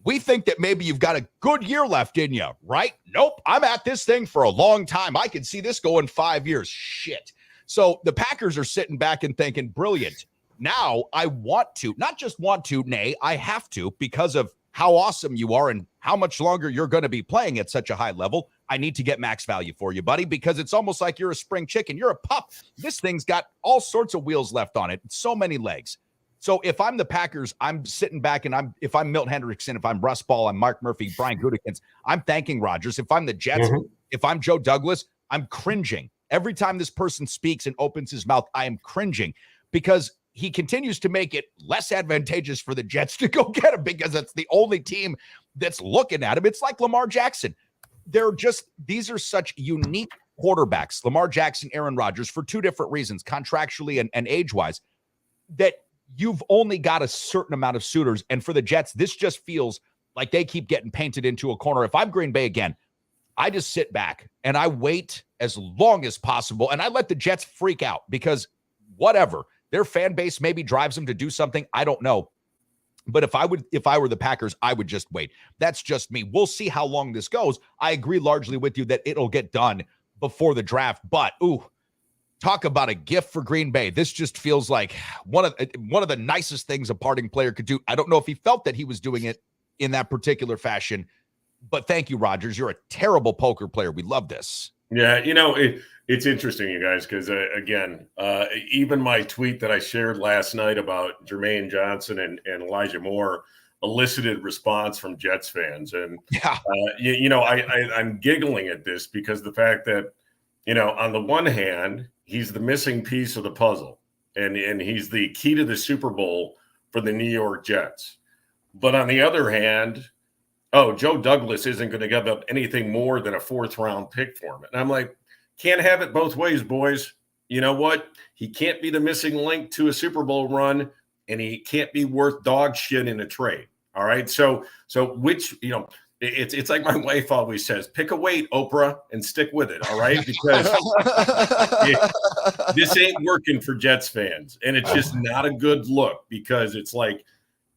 A: We think that maybe you've got a good year left in you, right? Nope. I'm at this thing for a long time. I can see this going 5 years. Shit. So the Packers are sitting back and thinking, brilliant. Now I want to, not just want to, nay, I have to, because of how awesome you are and how much longer you're going to be playing at such a high level. I need to get max value for you, buddy, because it's almost like you're a spring chicken. You're a pup. This thing's got all sorts of wheels left on it. So many legs. So if I'm the Packers, I'm sitting back and if I'm Milt Hendrickson, if I'm Russ Ball, I'm Mark Murphy, Brian Gutekunst, I'm thanking Rodgers. If I'm the Jets, if I'm Joe Douglas, I'm cringing. Every time this person speaks and opens his mouth, I am cringing because he continues to make it less advantageous for the Jets to go get him because it's the only team that's looking at him. It's like Lamar Jackson. These are such unique quarterbacks, Lamar Jackson, Aaron Rodgers, for two different reasons, contractually and age-wise, that you've only got a certain amount of suitors. And for the Jets, this just feels like they keep getting painted into a corner. If I'm Green Bay again, I just sit back and I wait as long as possible. And I let the Jets freak out because whatever, their fan base maybe drives them to do something. I don't know. But if I were the Packers, I would just wait. That's just me. We'll see how long this goes. I agree largely with you that it'll get done before the draft. But, talk about a gift for Green Bay. This just feels like one of the nicest things a parting player could do. I don't know if he felt that he was doing it in that particular fashion, But thank you, Rodgers. You're a terrible poker player. We love this.
E: Yeah, it's interesting, you guys, because again, even my tweet that I shared last night about Jermaine Johnson and Elijah Moore elicited response from Jets fans, and
A: Yeah.
E: I'm giggling at this because the fact that on the one hand, he's the missing piece of the puzzle, and he's the key to the Super Bowl for the New York Jets, but on the other hand, Joe Douglas isn't going to give up anything more than a 4th-round pick for him. And I'm like, can't have it both ways, boys. You know what? He can't be the missing link to a Super Bowl run, and he can't be worth dog shit in a trade. All right. So which, it's like my wife always says, pick a weight, Oprah, and stick with it. All right. Because this ain't working for Jets fans. And it's just not a good look, because it's like,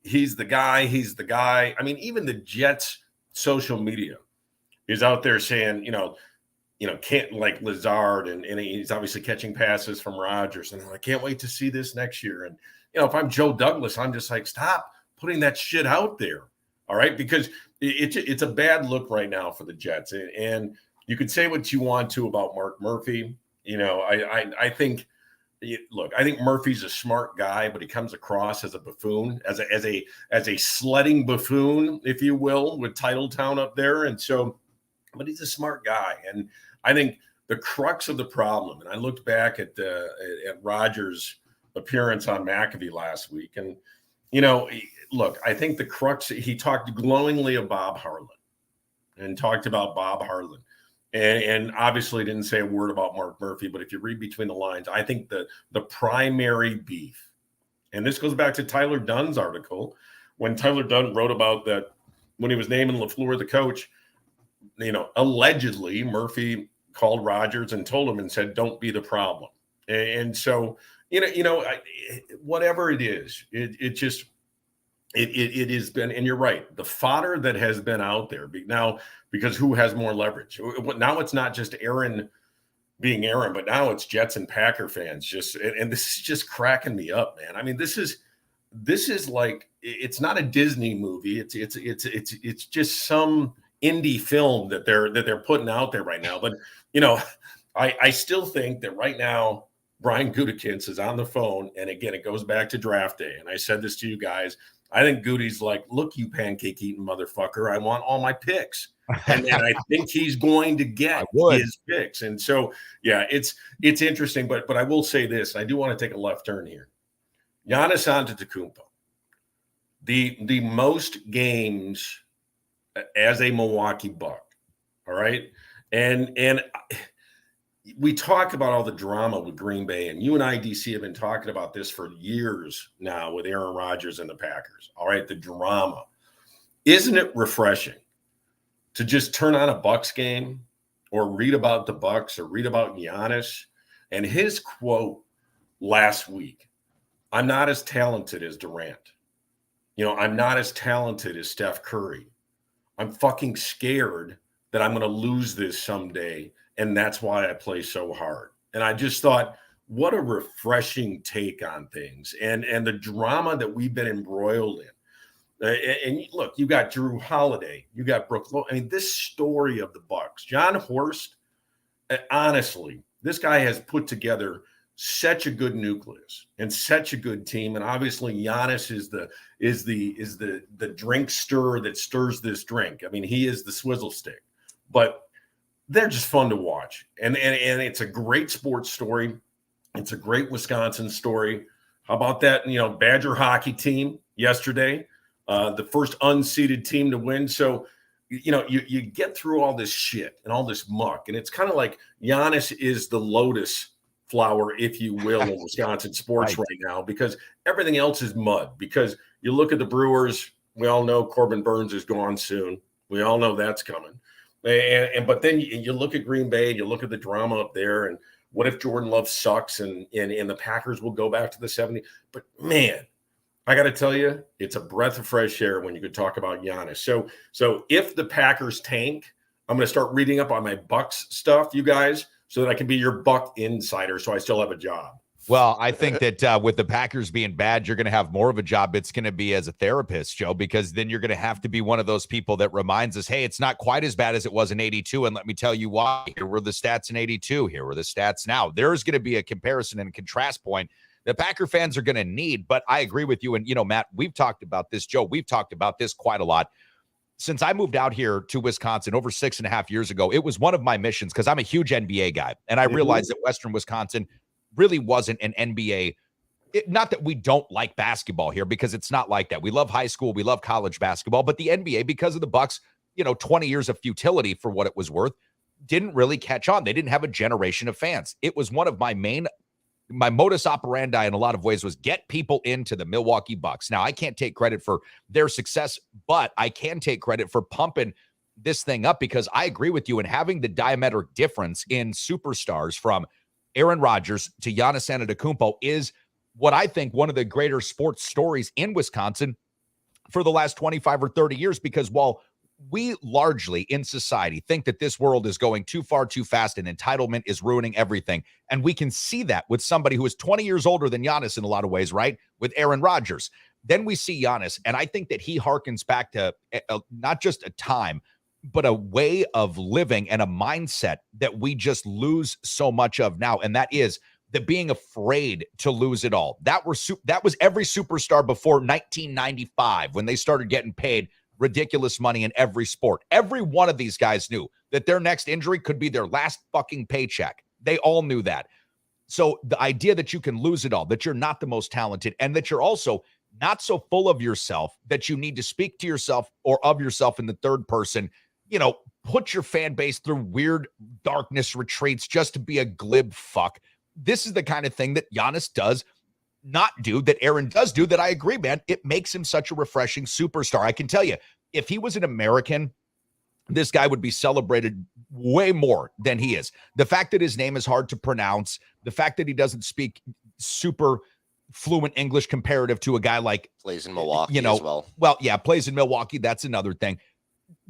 E: he's the guy. I mean, even the Jets social media is out there saying, can't, like Lazard, and he's obviously catching passes from Rodgers. And I can't wait to see this next year. And, if I'm Joe Douglas, I'm just like, stop putting that shit out there. All right. Because it's a bad look right now for the Jets. And you could say what you want to about Mark Murphy. I think, look, I think Murphy's a smart guy, but he comes across as a buffoon, as a sledding buffoon, if you will, with Titletown up there. And so, but he's a smart guy. And I think the crux of the problem, and I looked back at Rodgers' appearance on McAfee last week, and look, I think the crux, he talked glowingly of Bob Harlan and talked about Bob Harlan. And obviously didn't say a word about Mark Murphy, but if you read between the lines, I think the primary beef, and this goes back to Tyler Dunn's article, when Tyler Dunn wrote about that, when he was naming LaFleur the coach, allegedly Murphy called Rodgers and told him and said, don't be the problem. And so, whatever it is, it has been, and you're right, the fodder that has been out there now, because who has more leverage? Now it's not just Aaron being Aaron, but now it's Jets and Packer fans and this is just cracking me up, man. I mean, this is like, it's not a Disney movie. It's just some indie film that they're putting out there right now. But, I still think that right now, Brian Gutekunst is on the phone. And again, it goes back to draft day. And I said this to you guys. I think Goody's like, look, you pancake eating motherfucker, I want all my picks. And I think he's going to get his picks. And so, yeah, it's interesting. But I will say this, and I do want to take a left turn here. Giannis Antetokounmpo, the most games as a Milwaukee Buck. All right. And we talk about all the drama with Green Bay, and you and I, DC, have been talking about this for years now with Aaron Rodgers and the Packers. All right, the drama. Isn't it refreshing to just turn on a Bucks game or read about the Bucks or read about Giannis and his quote last week? I'm not as talented as Durant. I'm not as talented as Steph Curry. I'm fucking scared that I'm going to lose this someday. And that's why I play so hard. And I just thought, what a refreshing take on things and the drama that we've been embroiled in. And look, you got Drew Holiday, you got Brooke. I mean, this story of the Bucks, John Horst, honestly, this guy has put together such a good nucleus and such a good team. And obviously Giannis is the drink stirrer that stirs this drink. I mean, he is the swizzle stick, but they're just fun to watch. And it's a great sports story. It's a great Wisconsin story. How about that, Badger hockey team yesterday, the first unseeded team to win. So, you get through all this shit and all this muck. And it's kind of like Giannis is the lotus flower, if you will, in Wisconsin sports right now, because everything else is mud. Because you look at the Brewers, we all know Corbin Burns is gone soon. We all know that's coming. But then you look at Green Bay, you look at the drama up there, and what if Jordan Love sucks and the Packers will go back to the 70s? But man, I got to tell you, it's a breath of fresh air when you could talk about Giannis. So if the Packers tank, I'm going to start reading up on my Bucks stuff, you guys, so that I can be your Buck insider, so I still have a job.
A: Well, I think that with the Packers being bad, you're going to have more of a job. It's going to be as a therapist, Joe, because then you're going to have to be one of those people that reminds us, hey, it's not quite as bad as it was in 82. And let me tell you why. Here were the stats in 82. Here were the stats now. There's going to be a comparison and contrast point that Packer fans are going to need. But I agree with you. And, Matt, we've talked about this. Joe, we've talked about this quite a lot. Since I moved out here to Wisconsin over 6.5 years ago, it was one of my missions because I'm a huge NBA guy. And I realized that Western Wisconsin really wasn't an NBA. Not that we don't like basketball here, because it's not like that. We love high school. We love college basketball. But the NBA, because of the Bucks, 20 years of futility for what it was worth, didn't really catch on. They didn't have a generation of fans. It was one of my modus operandi in a lot of ways was get people into the Milwaukee Bucks. Now, I can't take credit for their success, but I can take credit for pumping this thing up, because I agree with you, and having the diametric difference in superstars from Aaron Rodgers to Giannis Antetokounmpo is what I think one of the greater sports stories in Wisconsin for the last 25 or 30 years, because while we largely in society think that this world is going too far, too fast, and entitlement is ruining everything, and we can see that with somebody who is 20 years older than Giannis in a lot of ways, right? With Aaron Rodgers. Then we see Giannis, and I think that he harkens back to not just a time, but a way of living and a mindset that we just lose so much of now. And that is the being afraid to lose it all. That was every superstar before 1995, when they started getting paid ridiculous money in every sport. Every one of these guys knew that their next injury could be their last fucking paycheck. They all knew that. So the idea that you can lose it all, that you're not the most talented, and that you're also not so full of yourself that you need to speak to yourself or of yourself in the third person, put your fan base through weird darkness retreats just to be a glib fuck. This is the kind of thing that Giannis does not do, that Aaron does do, that I agree, man. It makes him such a refreshing superstar. I can tell you, if he was an American, this guy would be celebrated way more than he is. The fact that his name is hard to pronounce, the fact that he doesn't speak super fluent English comparative to a guy like
B: plays in Milwaukee as well.
A: Well, yeah, plays in Milwaukee. That's another thing.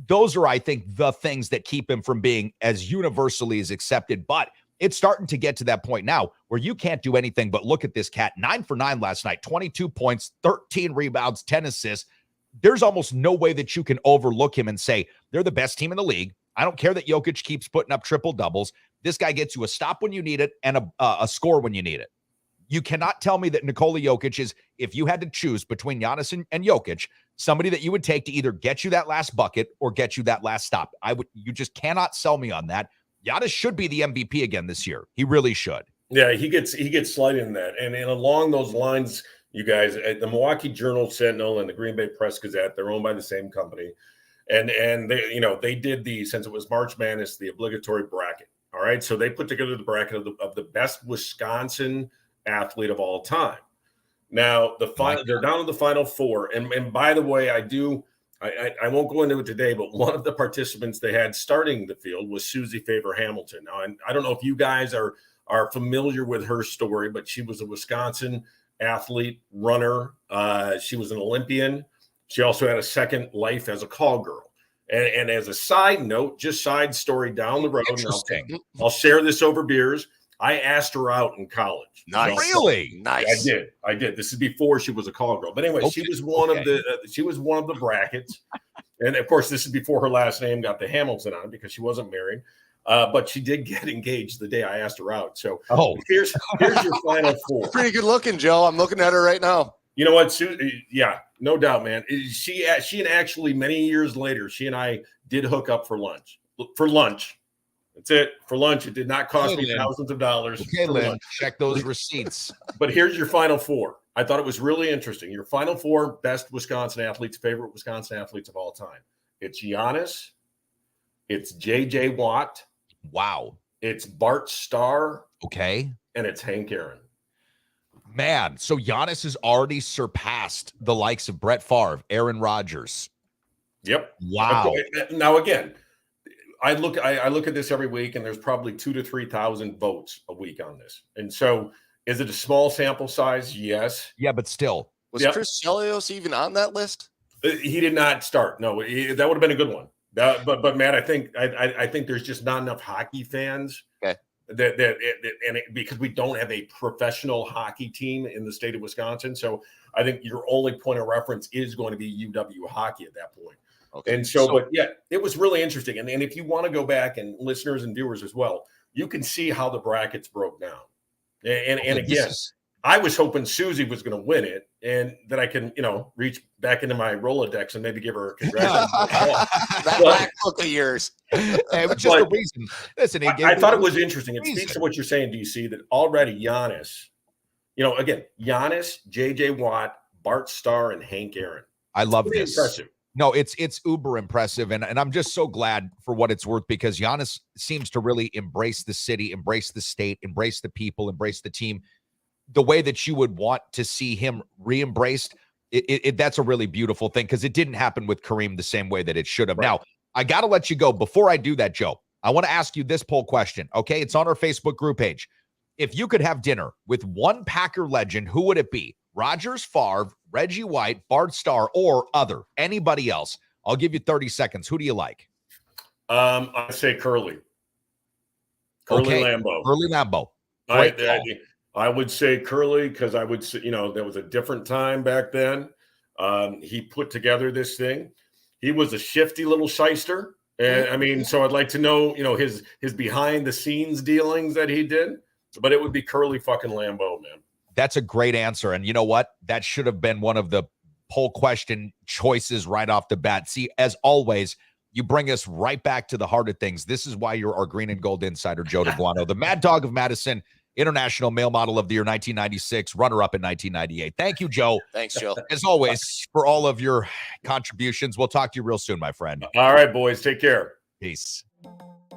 A: Those are, I think, the things that keep him from being as universally as accepted. But it's starting to get to that point now where you can't do anything but look at this cat. 9 for 9 last night, 22 points, 13 rebounds, 10 assists. There's almost no way that you can overlook him and say they're the best team in the league. I don't care that Jokic keeps putting up triple doubles. This guy gets you a stop when you need it and a score when you need it. You cannot tell me that Nikola Jokic is, if you had to choose between Giannis and Jokic, somebody that you would take to either get you that last bucket or get you that last stop. You just cannot sell me on that. Giannis should be the MVP again this year. He really should.
E: Yeah, he gets slighted in that. And along those lines, you guys, the Milwaukee Journal-Sentinel and the Green Bay Press-Gazette, they're owned by the same company. And they did since it was March Madness, the obligatory bracket. All right. So they put together the bracket of the best Wisconsin athlete of all time. Now they're down to the final four. And by the way, I won't go into it today, but one of the participants they had starting the field was Susie Favor Hamilton. Now, I don't know if you guys are familiar with her story, but she was a Wisconsin athlete, runner. She was an Olympian. She also had a second life as a call girl. And as a side note, just side story down the road,
A: Interesting.
E: I'll share this over beers. I asked her out in college.
B: Nice.
A: Really?
B: Nice.
E: I did. This is before she was a call girl. But anyway,
A: Okay.
E: she was one of the brackets. And of course, this is before her last name got the Hamilton on it because she wasn't married. But she did get engaged the day I asked her out. So here's your final four.
B: Pretty good looking, Joe. I'm looking at her right now.
E: You know what? Yeah, no doubt, man. She and actually many years later, she and I did hook up for lunch. That's it. For lunch. It did not cost me thousands of dollars.
A: Okay, Lynn, check those receipts.
E: But here's your final four. I thought it was really interesting. Your final four best Wisconsin athletes, favorite Wisconsin athletes of all time. It's Giannis. It's J.J. Watt.
A: Wow.
E: It's Bart Starr.
A: Okay.
E: And it's Hank Aaron.
A: Man, so Giannis has already surpassed the likes of Brett Favre, Aaron Rodgers.
E: Yep.
A: Wow.
E: Now, again, I look at this every week, and there's probably 2,000 to 3,000 votes a week on this. And so, is it a small sample size? Yes.
A: Yeah, but still.
B: Was Chris Chelios even on that list?
E: He did not start. No, that would have been a good one. But Matt, I think there's just not enough hockey fans because we don't have a professional hockey team in the state of Wisconsin. So I think your only point of reference is going to be UW hockey at that point.
B: Okay.
E: And so, but yeah, it was really interesting. And if you want to go back, and listeners and viewers as well, you can see how the brackets broke down. And again, I was hoping Susie was going to win it, and that I can, reach back into my Rolodex and maybe give her a congratulations.
B: That black book of yours.
A: It was just a reason. Listen,
E: I thought it was interesting. It speaks to what you're saying, DC, that already Giannis, Giannis, JJ Watt, Bart Starr, and Hank Aaron.
A: I love this.
E: Impressive.
A: No, it's uber impressive. And I'm just so glad for what it's worth, because Giannis seems to really embrace the city, embrace the state, embrace the people, embrace the team the way that you would want to see him re-embraced. That's a really beautiful thing, because it didn't happen with Kareem the same way that it should have. Right. Now, I got to let you go. Before I do that, Joe, I want to ask you this poll question. Okay, it's on our Facebook group page. If you could have dinner with one Packer legend, who would it be? Rodgers, Favre, Reggie White, Bart Starr, or other? Anybody else? I'll give you 30 seconds. Who do you like?
E: I'd say Curly. Lambeau.
A: Curly Lambeau.
E: I would say Curly, because I would say, there was a different time back then. He put together this thing. He was a shifty little shyster. And so I'd like to know, his behind the scenes dealings that he did. But it would be Curly fucking Lambeau, man.
A: That's a great answer. And you know what? That should have been one of the poll question choices right off the bat. See, as always, you bring us right back to the heart of things. This is why you're our green and gold insider, Joe Daguanno, the Mad Dog of Madison, International Male Model of the Year 1996, runner-up in 1998. Thank you, Joe.
B: Thanks, Joe.
A: As always, for all of your contributions. We'll talk to you real soon, my friend.
E: All right, boys. Take care.
A: Peace.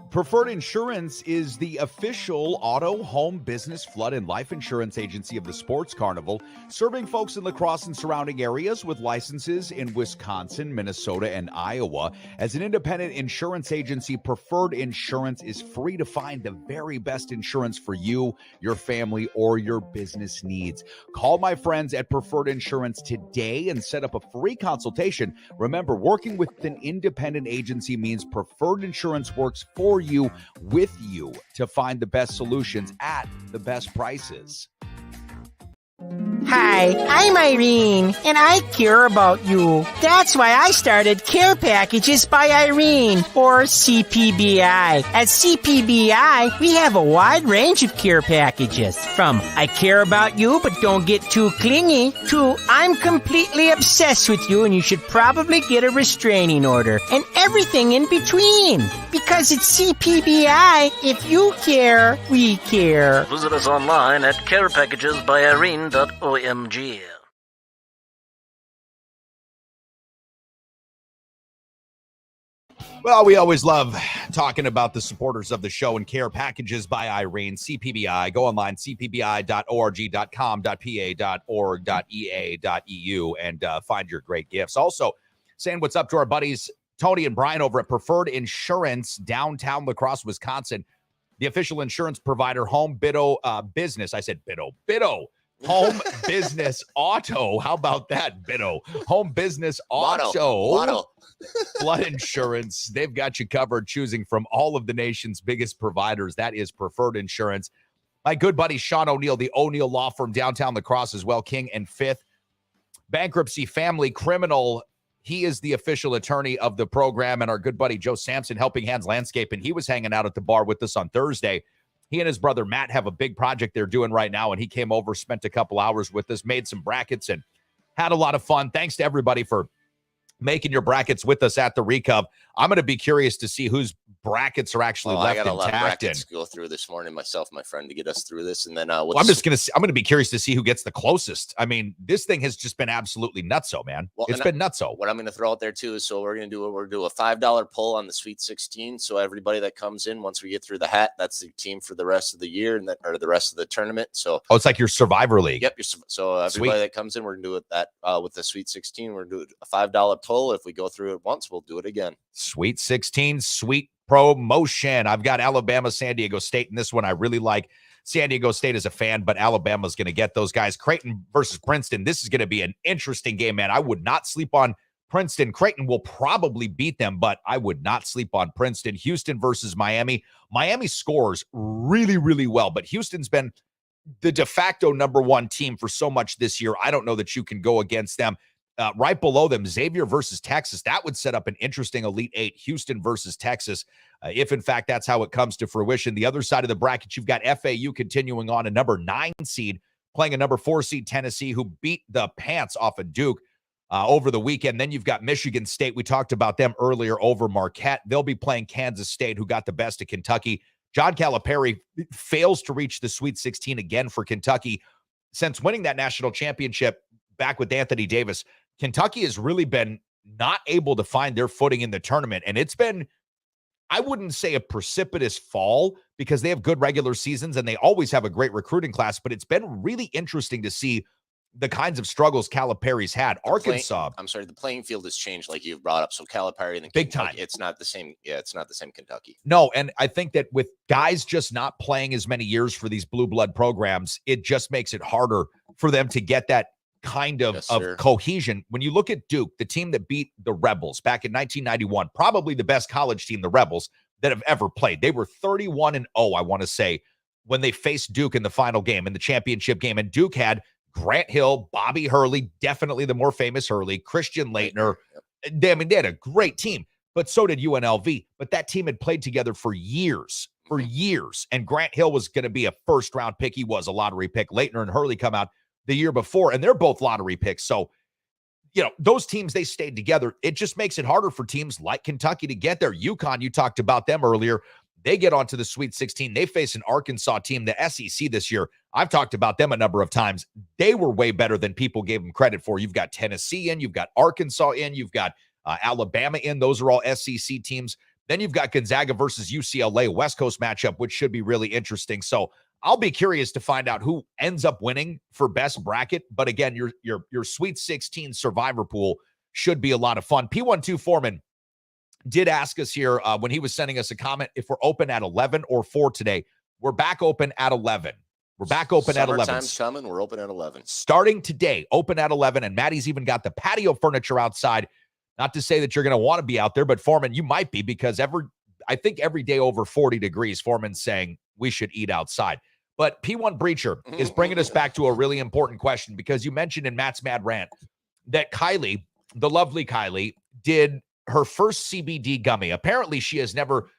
A: Preferred Insurance is the official auto, home, business, flood, and life insurance agency of the Sports Carnival, serving folks in La Crosse and surrounding areas with licenses in Wisconsin, Minnesota, and Iowa. As an independent insurance agency, Preferred Insurance is free to find the very best insurance for you, your family, or your business needs. Call my friends at Preferred Insurance today and set up a free consultation. Remember, working with an independent agency means Preferred Insurance works for you, with you, to find the best solutions at the best prices.
F: Hi, I'm Irene, and I care about you. That's why I started Care Packages by Irene, or CPBI. At CPBI, we have a wide range of care packages, from I care about you but don't get too clingy, to I'm completely obsessed with you and you should probably get a restraining order, and everything in between. Because it's CPBI, if you care, we care.
G: Visit us online at carepackagesbyirene.org.
A: Well, we always love talking about the supporters of the show and Care Packages by Irene, CPBI. Go online, cpbi.org.com.pa.org.ea.eu, and find your great gifts. Also, saying what's up to our buddies Tony and Brian over at Preferred Insurance, downtown La Crosse, Wisconsin, the official insurance provider, Home Business. I said Biddo. Home Business Auto. How about that, Biddo? Home Business Auto. Flood insurance. They've got you covered, choosing from all of the nation's biggest providers. That is Preferred Insurance. My good buddy Sean O'Neill, the O'Neill Law Firm, downtown La Crosse as well, King and Fifth. Bankruptcy, family, criminal. He is the official attorney of the program. And our good buddy Joe Sampson, Helping Hands Landscape, and he was hanging out at the bar with us on Thursday. He and his brother Matt have a big project they're doing right now, and he came over, spent a couple hours with us, made some brackets, and had a lot of fun. Thanks to everybody for making your brackets with us at the Recov. I'm going to be curious to see whose brackets are actually left intact. I got a lot of brackets
B: to go through this morning, myself, my friend, to get us through this. And then I'm going
A: to be curious to see who gets the closest. I mean, this thing has just been absolutely nutso, man. Well, it's been nutso.
B: What I'm going to throw out there too is, so we're going to do a $5 pull on the Sweet 16. So everybody that comes in, once we get through the hat, that's the team for the rest of the year or the rest of the tournament. So
A: it's like your Survivor League.
B: Yep. So everybody that comes in, we're going to do it with the Sweet 16. We're going to do a $5 pull. If we go through it once, we'll do it again.
A: Sweet 16, sweet promotion. I've got Alabama, San Diego State in this one. I really like San Diego State as a fan, but Alabama's going to get those guys. Creighton versus Princeton. This is going to be an interesting game, man. I would not sleep on Princeton. Creighton will probably beat them, but I would not sleep on Princeton. Houston versus Miami. Miami scores really, really well, but Houston's been the de facto number one team for so much this year. I don't know that you can go against them. Right below them, Xavier versus Texas. That would set up an interesting Elite Eight, Houston versus Texas, if in fact that's how it comes to fruition. The other side of the bracket, you've got FAU continuing on, a number 9 seed, playing a number 4 seed Tennessee, who beat the pants off of Duke over the weekend. Then you've got Michigan State. We talked about them earlier over Marquette. They'll be playing Kansas State, who got the best of Kentucky. John Calipari fails to reach the Sweet 16 again for Kentucky. Since winning that national championship back with Anthony Davis, Kentucky has really been not able to find their footing in the tournament. And it's been, I wouldn't say a precipitous fall, because they have good regular seasons and they always have a great recruiting class, but it's been really interesting to see the kinds of struggles Calipari's had. Arkansas.
B: The playing field has changed, like you've brought up. So Calipari and the
A: big
B: Kentucky,
A: time.
B: It's not the same. Yeah, it's not the same Kentucky.
A: No, and I think that with guys just not playing as many years for these blue blood programs, it just makes it harder for them to get that kind of cohesion. When you look at Duke, the team that beat the Rebels back in 1991, probably the best college team, the Rebels, that have ever played. They were 31-0, I want to say, when they faced Duke in the final game, in the championship game. And Duke had Grant Hill, Bobby Hurley, definitely the more famous Hurley, Christian Laettner. They had a great team, but so did UNLV. But that team had played together for years. And Grant Hill was going to be a first-round pick. He was a lottery pick. Laettner and Hurley come out the year before, and they're both lottery picks. So, those teams, they stayed together. It just makes it harder for teams like Kentucky to get there. UConn, you talked about them earlier. They get onto the Sweet 16. They face an Arkansas team, the SEC this year. I've talked about them a number of times. They were way better than people gave them credit for. You've got Tennessee in, you've got Arkansas in, you've got Alabama in. Those are all SEC teams. Then you've got Gonzaga versus UCLA, West Coast matchup, which should be really interesting. So I'll be curious to find out who ends up winning for best bracket. But again, your Sweet 16 survivor pool should be a lot of fun. P12 Foreman did ask us here when he was sending us a comment if we're open at 11 or 4 today. We're back open at 11. We're back open at 11.
B: Summertime's coming. We're open at 11.
A: Starting today, open at 11. And Maddie's even got the patio furniture outside. Not to say that you're going to want to be out there, but Foreman, you might be, because I think every day over 40 degrees, Foreman's saying we should eat outside. But P1 Breacher is bringing us back to a really important question, because you mentioned in Matt's Mad Rant that Kylie, the lovely Kylie, did her first CBD gummy. Apparently, she has never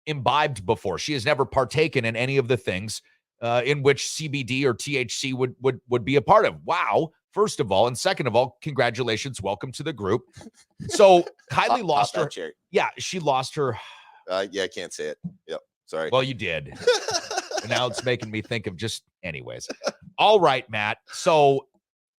A: imbibed before. She has never partaken in any of the things in which CBD or THC would be a part of. Wow. First of all, and second of all, congratulations. Welcome to the group. So Kylie lost her. Yeah, she lost her.
B: Yeah, I can't say it. Yep. Sorry.
A: Well, you did. Now it's making me think of anyways. All right, Matt. So,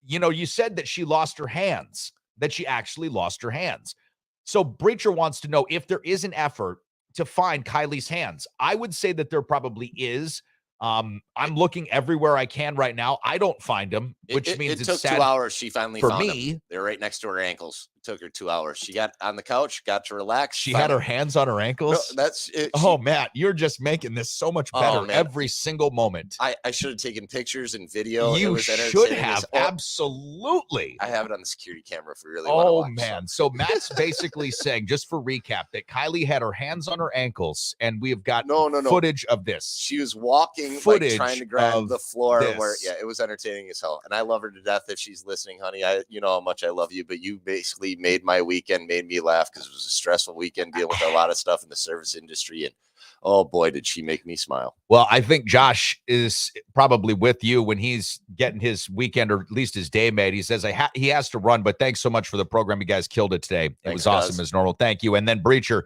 A: you said that she lost her hands, that she actually lost her hands. So Breacher wants to know if there is an effort to find Kylie's hands. I would say that there probably is. I'm looking everywhere I can right now. I don't find them, which means
B: it took
A: sad
B: 2 hours. She finally
A: for
B: found
A: me.
B: them. They're right next to her ankles. It took her 2 hours. She got on the couch, got to relax.
A: She had her hands on her ankles.
B: No, that's it.
A: Matt, you're just making this so much better every single moment.
B: I should have taken pictures and video.
A: You should have. Absolutely.
B: I have it on the security camera if we really want to watch.
A: Man. So Matt's basically saying, just for recap, that Kylie had her hands on her ankles, and we have got footage of this.
B: She was walking, like, trying to grab the floor. It was entertaining as hell. And I love her to death. If she's listening, honey, you know how much I love you, but you basically made my weekend, made me laugh, because it was a stressful weekend dealing with a lot of stuff in the service industry. And oh boy, did she make me smile.
A: Well, I think Josh is probably with you when he's getting his weekend, or at least his day made. He says he has to run, but thanks so much for the program. You guys killed it today. It was awesome as normal. Thank you. And then Breacher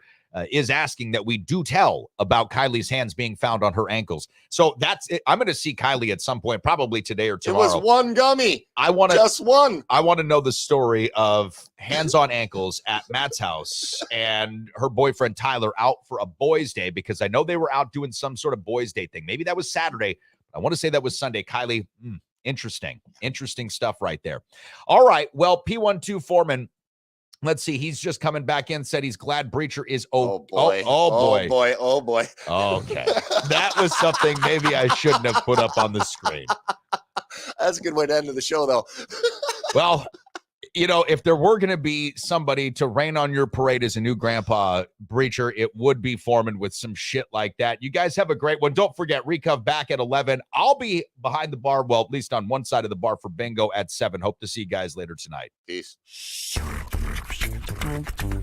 A: is asking that we do tell about Kylie's hands being found on her ankles. So that's it. I'm going to see Kylie at some point, probably today or tomorrow.
B: It was one gummy. Just one.
A: I want to know the story of hands on ankles at Matt's house and her boyfriend Tyler out for a boys' day, because I know they were out doing some sort of boys' day thing. Maybe that was Saturday. I want to say that was Sunday. Kylie, interesting stuff right there. All right. Well, P12 Foreman, let's see. He's just coming back in, said he's glad Breacher is
B: Oh boy.
A: Okay. That was something maybe I shouldn't have put up on the screen.
B: That's a good way to end the show, though.
A: Well, you know, if there were going to be somebody to rain on your parade as a new grandpa, Breacher, it would be Foreman with some shit like that. You guys have a great one. Don't forget, Recov back at 11. I'll be behind the bar, well, at least on one side of the bar for bingo at 7. Hope to see you guys later tonight.
B: Peace.